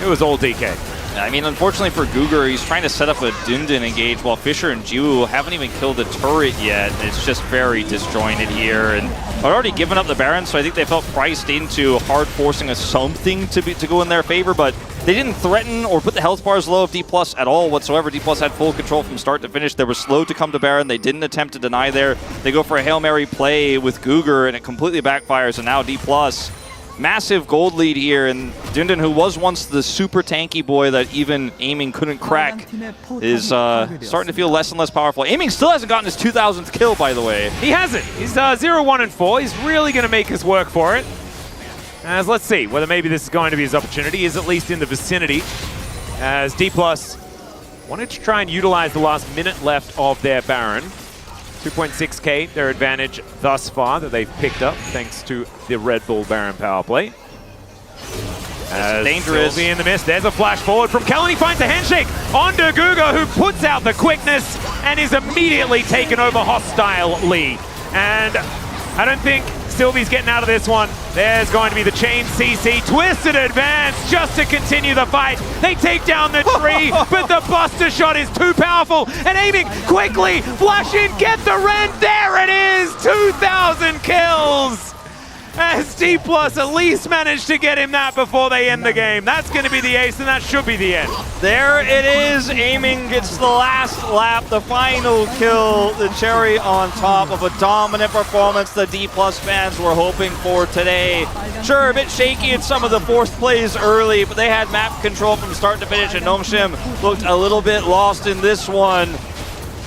it was all DK. I mean, unfortunately for Guger, he's trying to set up a Dundun engage while Fisher and Jiwoo haven't even killed the turret yet. It's just very disjointed here, and I'd already given up the Baron, so I think they felt priced into hard forcing a something to go in their favor, but they didn't threaten or put the health bars low of D+ at all whatsoever. D+ had full control from start to finish. They were slow to come to Baron. They didn't attempt to deny there. They go for a Hail Mary play with Guger, and it completely backfires, and now D+. Massive gold lead here, and Dundun, who was once the super tanky boy that even Aiming couldn't crack, is starting to feel less and less powerful. Aiming still hasn't gotten his 2,000th kill, by the way. He hasn't. He's 0-1-4. He's really going to make us work for it. As let's see whether maybe this is going to be his opportunity. He is at least in the vicinity, as D+ wanted to try and utilize the last minute left of their Baron. 2.6k, their advantage thus far that they've picked up thanks to the Red Bull Baron power play. Dangerous. Sylvie in the mist. There's a flash forward from Kellen. He finds a handshake onto Guga, who puts out the quickness and is immediately taken over hostilely. And I don't think Sylvie's getting out of this one. There's going to be the chain CC. Twisted advance just to continue the fight. They take down the tree, but the buster shot is too powerful. And Aiming quickly, flash in, get the rend. There it is, 2,000 kills. As D+ at least managed to get him that before they end the game. That's going to be the ace, and that should be the end. There it is. Aiming gets the last lap, the final kill, the cherry on top of a dominant performance the D+ fans were hoping for today. Sure, a bit shaky in some of the fourth plays early, but they had map control from start to finish, and Nongshim looked a little bit lost in this one.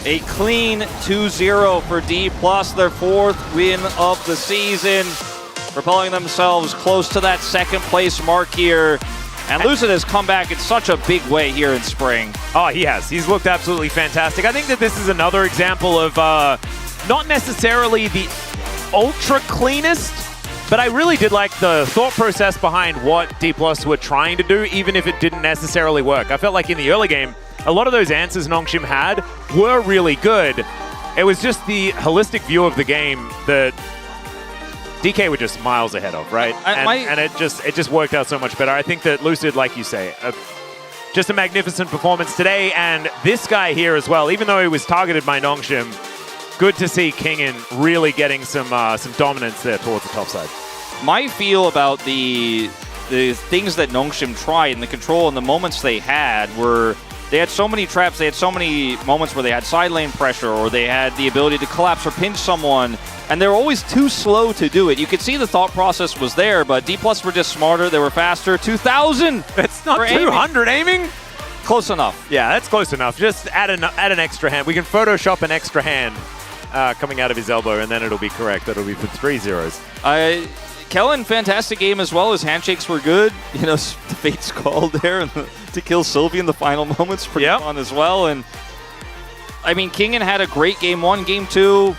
A clean 2-0 for D+, their fourth win of the season, propelling themselves close to that second place mark here. And Lucid has come back in such a big way here in spring. Oh, he has. He's looked absolutely fantastic. I think that this is another example of not necessarily the ultra cleanest, but I really did like the thought process behind what D+ were trying to do, even if it didn't necessarily work. I felt like in the early game, a lot of those answers Nongshim had were really good. It was just the holistic view of the game that DK were just miles ahead of, right? And it just worked out so much better. I think that Lucid, like you say, just a magnificent performance today, and this guy here as well, even though he was targeted by Nongshim, good to see Kingen really getting some dominance there towards the top side. My feel about the things that Nongshim tried and the control and the moments they had were, they had so many traps, they had so many moments where they had side lane pressure, or they had the ability to collapse or pinch someone, and they were always too slow to do it. You could see the thought process was there, but D+ were just smarter, they were faster. 2,000! It's not 200 aiming. Close enough. Yeah, that's close enough. Just add an extra hand. We can Photoshop an extra hand coming out of his elbow, and then it'll be correct. That'll be for 3 zeros. Kellen, fantastic game as well. His handshakes were good. You know, the fate's called there and to kill Sylvie in the final moments, pretty fun as well. And I mean, Kingen had a great game 1, game 2.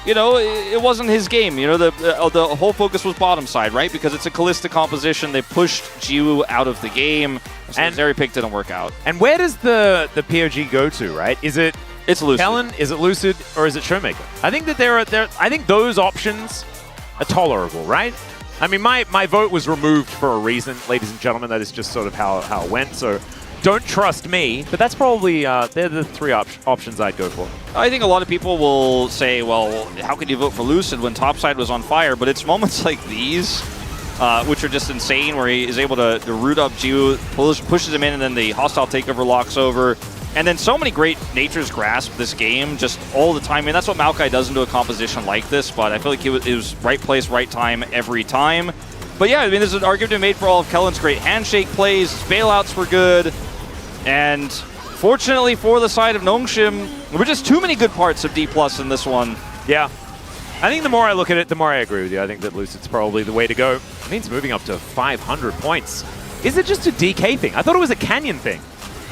You know, it wasn't his game. You know, the whole focus was bottom side, right? Because it's a Callista composition. They pushed Jiwoo out of the game, so and Zeri pick didn't work out. And where does the POG go to, right? It's Lucid. Kellen, is it Lucid, or is it Showmaker? I think that I think those options are tolerable, right? I mean, my vote was removed for a reason, ladies and gentlemen. That is just sort of how it went. So don't trust me, but that's probably, they're the 3 options I'd go for. I think a lot of people will say, well, how could you vote for Lucid when topside was on fire? But it's moments like these, which are just insane, where he is able to root up Jiwoo, pushes him in, and then the hostile takeover locks over. And then so many great Nature's Grasp this game, just all the time. I mean, that's what Maokai does into a composition like this, but I feel like it was right place, right time every time. But yeah, I mean, there's an argument to be made for all of Kellen's great handshake plays. His bailouts were good. And fortunately for the side of Nongshim, there were just too many good parts of D+ in this one. Yeah. I think the more I look at it, the more I agree with you. I think that Lucid's probably the way to go. It means moving up to 500 points. Is it just a DK thing? I thought it was a Canyon thing.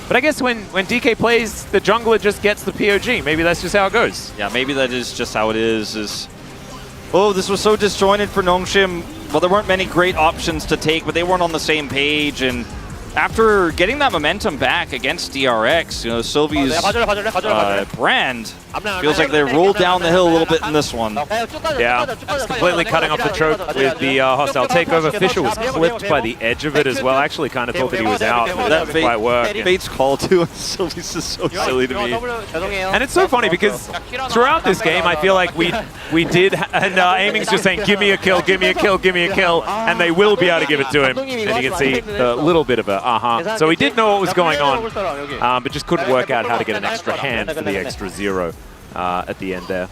But I guess when DK plays, the jungler just gets the POG. Maybe that's just how it goes. Yeah, maybe that is just how it is. Oh, this was so disjointed for Nongshim. Well, there weren't many great options to take, but they weren't on the same page. And after getting that momentum back against DRX, you know, Sylvie's brand feels like they rolled down the hill a little bit in this one. Yeah, it's completely cutting off the choke with the hostile takeover. Fisher was clipped by the edge of it as well. Actually kind of thought that he was out. But that didn't quite work. Bates call too on Sylvie's is so silly to me. And it's so funny because throughout this game, I feel like we did, and Aiming's just saying, give me a kill, give me a kill, give me a kill, and they will be able to give it to him. And you can see a little bit of a So he did know what was going on, but just couldn't work out how to get an extra hand for the extra 0 at the end there.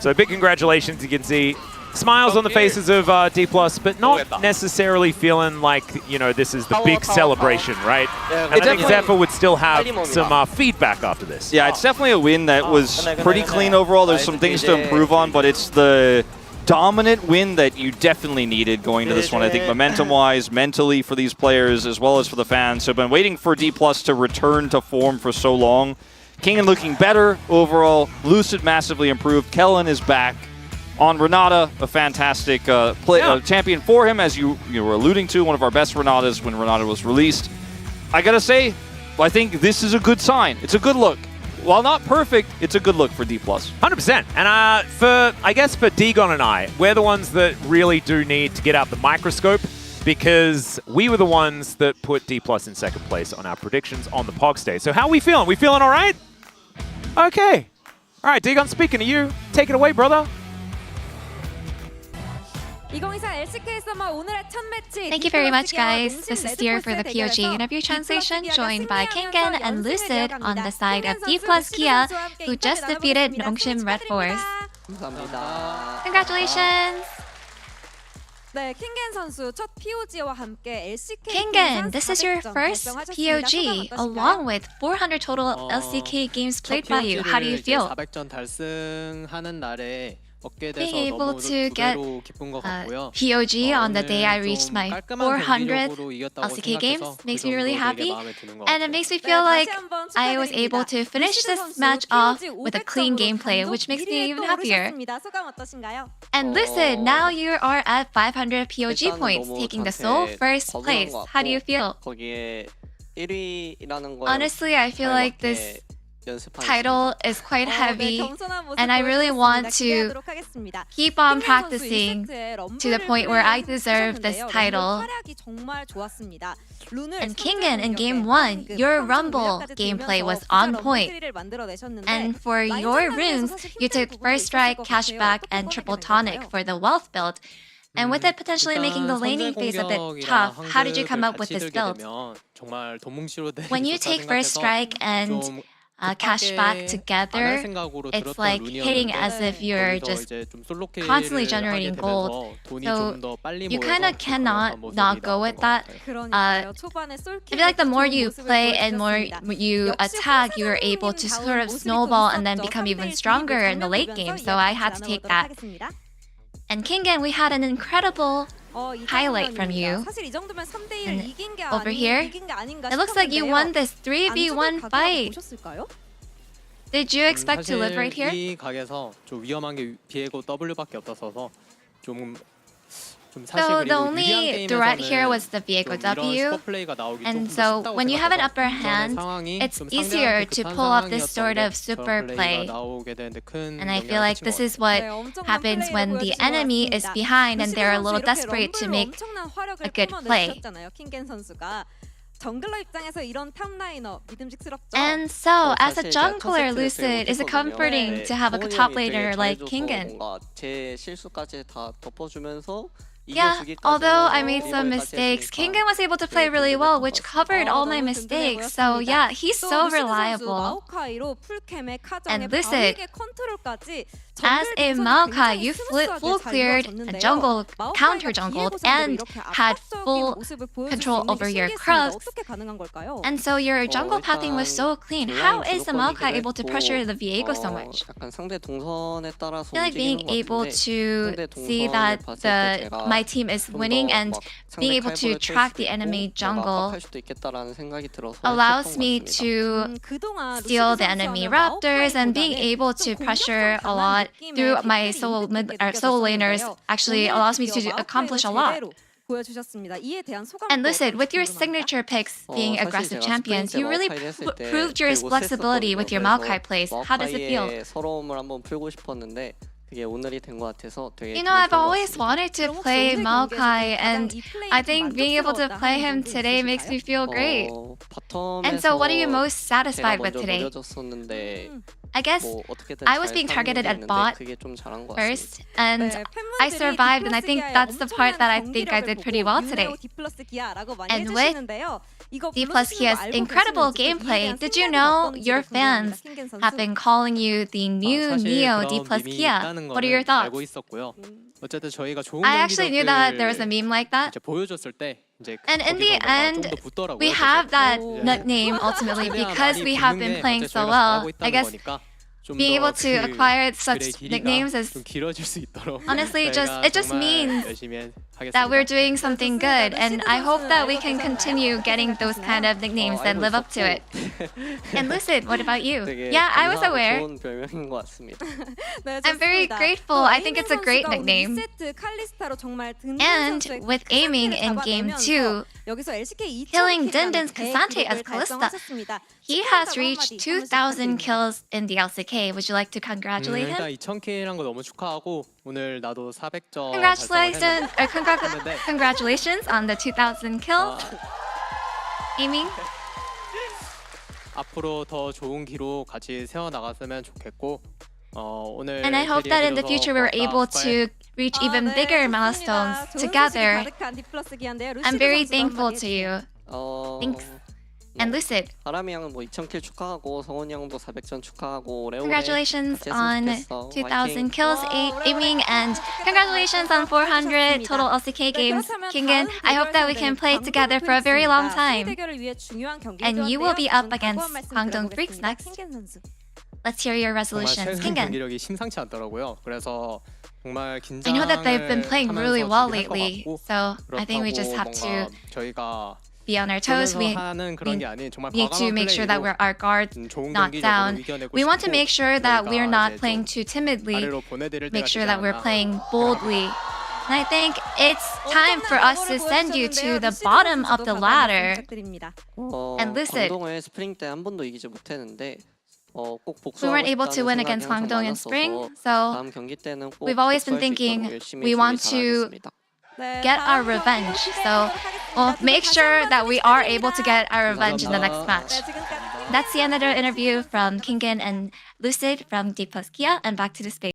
So big congratulations. You can see smiles on the faces of D+, but not necessarily feeling like, you know, this is the big celebration, right? And I think Zephyr would still have some feedback after this. Yeah, it's definitely a win that was pretty clean overall. There's some things to improve on, but it's the dominant win that you definitely needed going to this one. I think momentum-wise, mentally for these players, as well as for the fans. So I've been waiting for D+ to return to form for so long. Kingen looking better overall. Lucid massively improved. Kellen is back. On Renata, a fantastic champion for him, as you were alluding to, one of our best Renatas when Renata was released. I gotta say, I think this is a good sign. It's a good look. While not perfect, it's a good look for D+. 100%. And I guess for Degon and I, we're the ones that really do need to get out the microscope because we were the ones that put D+ in second place on our predictions on the POG stage. So how are we feeling? We feeling all right? Okay. All right, Degon, speaking to you, take it away, brother. Thank you very much, guys. This is Dear for the POG interview translation, joined by Kingen and Lucid on the side of D+ Kia, who just defeated Nongshim Red Force. Congratulations! Kingen, this is your first POG, along with 400 total LCK games played by you. How do you feel? Being able to get POG on the day I reached my 400th LCK games makes me really happy, and it makes me feel like I was able to finish this match off with a clean gameplay, which makes me even happier. And Lucid, now you are at 500 POG points, taking the sole first place. How do you feel? Honestly, I feel like this title is quite heavy, and I really want to keep on practicing to the point where I deserve this title. And Kingen, in Game 1, your Rumble gameplay was on point. And for your runes, you took First Strike, Cashback, and Triple Tonic for the Wealth build. And with it potentially making the laning phase a bit tough, how did you come up with this build? When you take First Strike and Cashback together, it's like hitting as if you're just constantly generating gold. So you kind of cannot not go with that. I feel like the more you play and more you attack, you're able to sort of snowball and then become even stronger in the late game. So I had to take that. And Kingen, we had an incredible highlight from you. And over here, it looks like you won this 3v1 fight. Did you expect to live right here? So the only threat here was the Viego W, and so when you have an upper hand, it's easier to pull off this sort of super play. And I feel like this is what happens when the enemy is behind and they're a little desperate to make a good play. And so, as a jungler, Lucid, is it comforting to have a top laner like Kingen? Yeah, although I made some mistakes, Kingen was able to play really well, which covered all my mistakes. So yeah, he's so reliable. And Lucid, as a Maokai, you full cleared a jungle, counter jungled, and had full control over your crux. And so your jungle pathing was so clean. How is the Maokai able to pressure the Viego so much? I feel like being able to see that my team is winning and being able to track the enemy jungle allows me to steal the enemy raptors, and being able to pressure a lot through my solo laners actually allows me to accomplish a lot. 보여주셨습니다. 이에 대한 소감. And Lucid, with your signature picks being aggressive champions, you really proved your flexibility with your Maokai plays. How does it feel? 서러움을 한번 풀고 싶었는데 그게 오늘이 된 것 같아서 되게 You know, I've always wanted to play Maokai, and I think being able to play him today makes me feel great. And so what are you most satisfied with today? I guess I was being targeted at bot first, and I survived, and I think that's the part that I think I did pretty well today. And with D plus Kia's incredible gameplay, did you know your fans have been calling you the new Neo D plus Kia? What are your thoughts? I actually knew that there was a meme like that. And in the end, we have that nickname ultimately because we have been playing so well. I guess being able to acquire such nicknames is honestly it just means that we're doing something good, and I hope that we can continue getting those kind of nicknames and live up to it. And Lucid, what about you? Yeah, I was aware. I'm very grateful. I think it's a great nickname. And with aiming in Game 2, killing Dindin's Cassante as Callista, he has reached 2,000 kills in the LCK. Would you like to congratulate him? 일단 2,000K란 거 너무 축하하고 오늘 나도 400점 Congratulations on the 2,000 kills. Aiming. 앞으로 더 좋은 기록 같이 세워 나갔으면 좋겠고 오늘 And I hope that in the future we're able to reach even bigger milestones together. I'm very thankful to you. Thanks. And Lucid. 바람이 형은 뭐 2,000킬 축하하고 성훈이 형도 400점 축하하고 Congratulations on 2,000 kills aiming, and congratulations on 400 total LCK games, Kingen. I hope that we can play together for a very long time. And you will be up against Kwangdong Freaks next. Let's hear your resolutions, Kingen. 경기력이 심상치 않더라고요. 그래서 정말 I know that they've been playing really well 하면서 lately, so I think we just have to 저희가 be on our toes. We need to make sure that our guards not down. We want to make sure that we're not playing too timidly, make sure that we're playing boldly. And I think it's time for us to send you to the bottom of the ladder. And Lucid, we weren't able to win against Kwangdong in spring, so we've always been thinking we want to get our revenge. So we'll make sure that we are able to get our revenge in the next match. That's the end of the interview from Kingen and Lucid from D plus Kia, and back to the space.